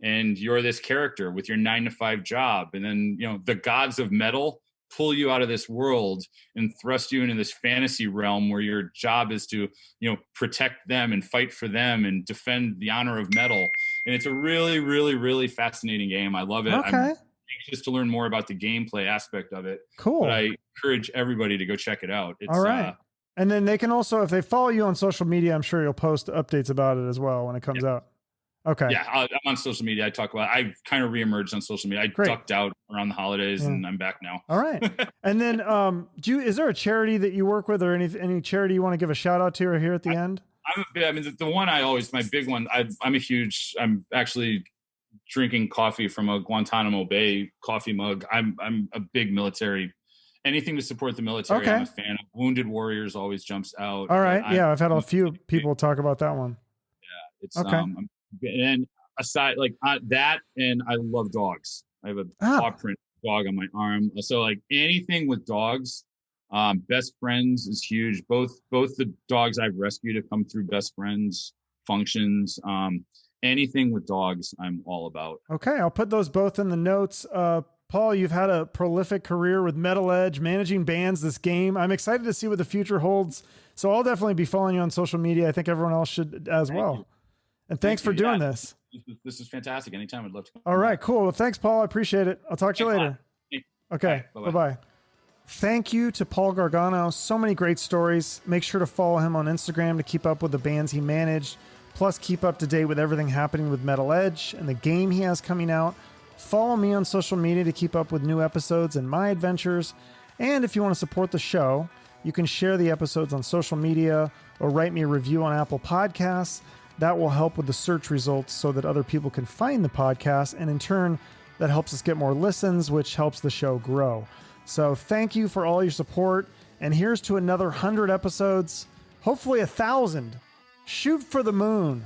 And you're this character with your 9-to-5 job. And then, the gods of metal pull you out of this world and thrust you into this fantasy realm where your job is to, protect them and fight for them and defend the honor of metal. And it's a really, really, really fascinating game. I love it.
Okay.
I'm anxious to learn more about the gameplay aspect of it.
Cool.
But I encourage everybody to go check it out.
All right. And then they can also, if they follow you on social media, I'm sure you'll post updates about it as well when it comes out. Okay.
Yeah, I'm on social media. I kind of reemerged on social media. I ducked out around the holidays, and I'm back now.
All right. And then, is there a charity that you work with, or any charity you want to give a shout out to, or here at the end?
The one my big one. I'm actually drinking coffee from a Guantanamo Bay coffee mug. I'm a big military. Anything to support the military. Okay. I'm a fan of. Wounded Warriors always jumps out.
All right. Yeah, I've had a few people talk about that one.
Yeah, it's okay. And aside that, and I love dogs. I have a paw print dog on my arm. So anything with dogs, Best Friends is huge. Both the dogs I've rescued have come through Best Friends functions. Anything with dogs, I'm all about.
Okay, I'll put those both in the notes. Paul, you've had a prolific career with Metal Edge, managing bands, this game. I'm excited to see what the future holds. So I'll definitely be following you on social media. I think everyone else should as well. And thanks for doing this.
This is fantastic. Anytime, I'd love to come.
All right, cool. Well, thanks, Paul. I appreciate it. I'll talk to you later. Okay, bye-bye. Thank you to Paul Gargano. So many great stories. Make sure to follow him on Instagram to keep up with the bands he managed, plus keep up to date with everything happening with Metal Edge and the game he has coming out. Follow me on social media to keep up with new episodes and my adventures. And if you want to support the show, you can share the episodes on social media or write me a review on Apple Podcasts. That will help with the search results so that other people can find the podcast. And in turn, that helps us get more listens, which helps the show grow. So thank you for all your support. And here's to another 100 episodes, hopefully 1,000. Shoot for the moon.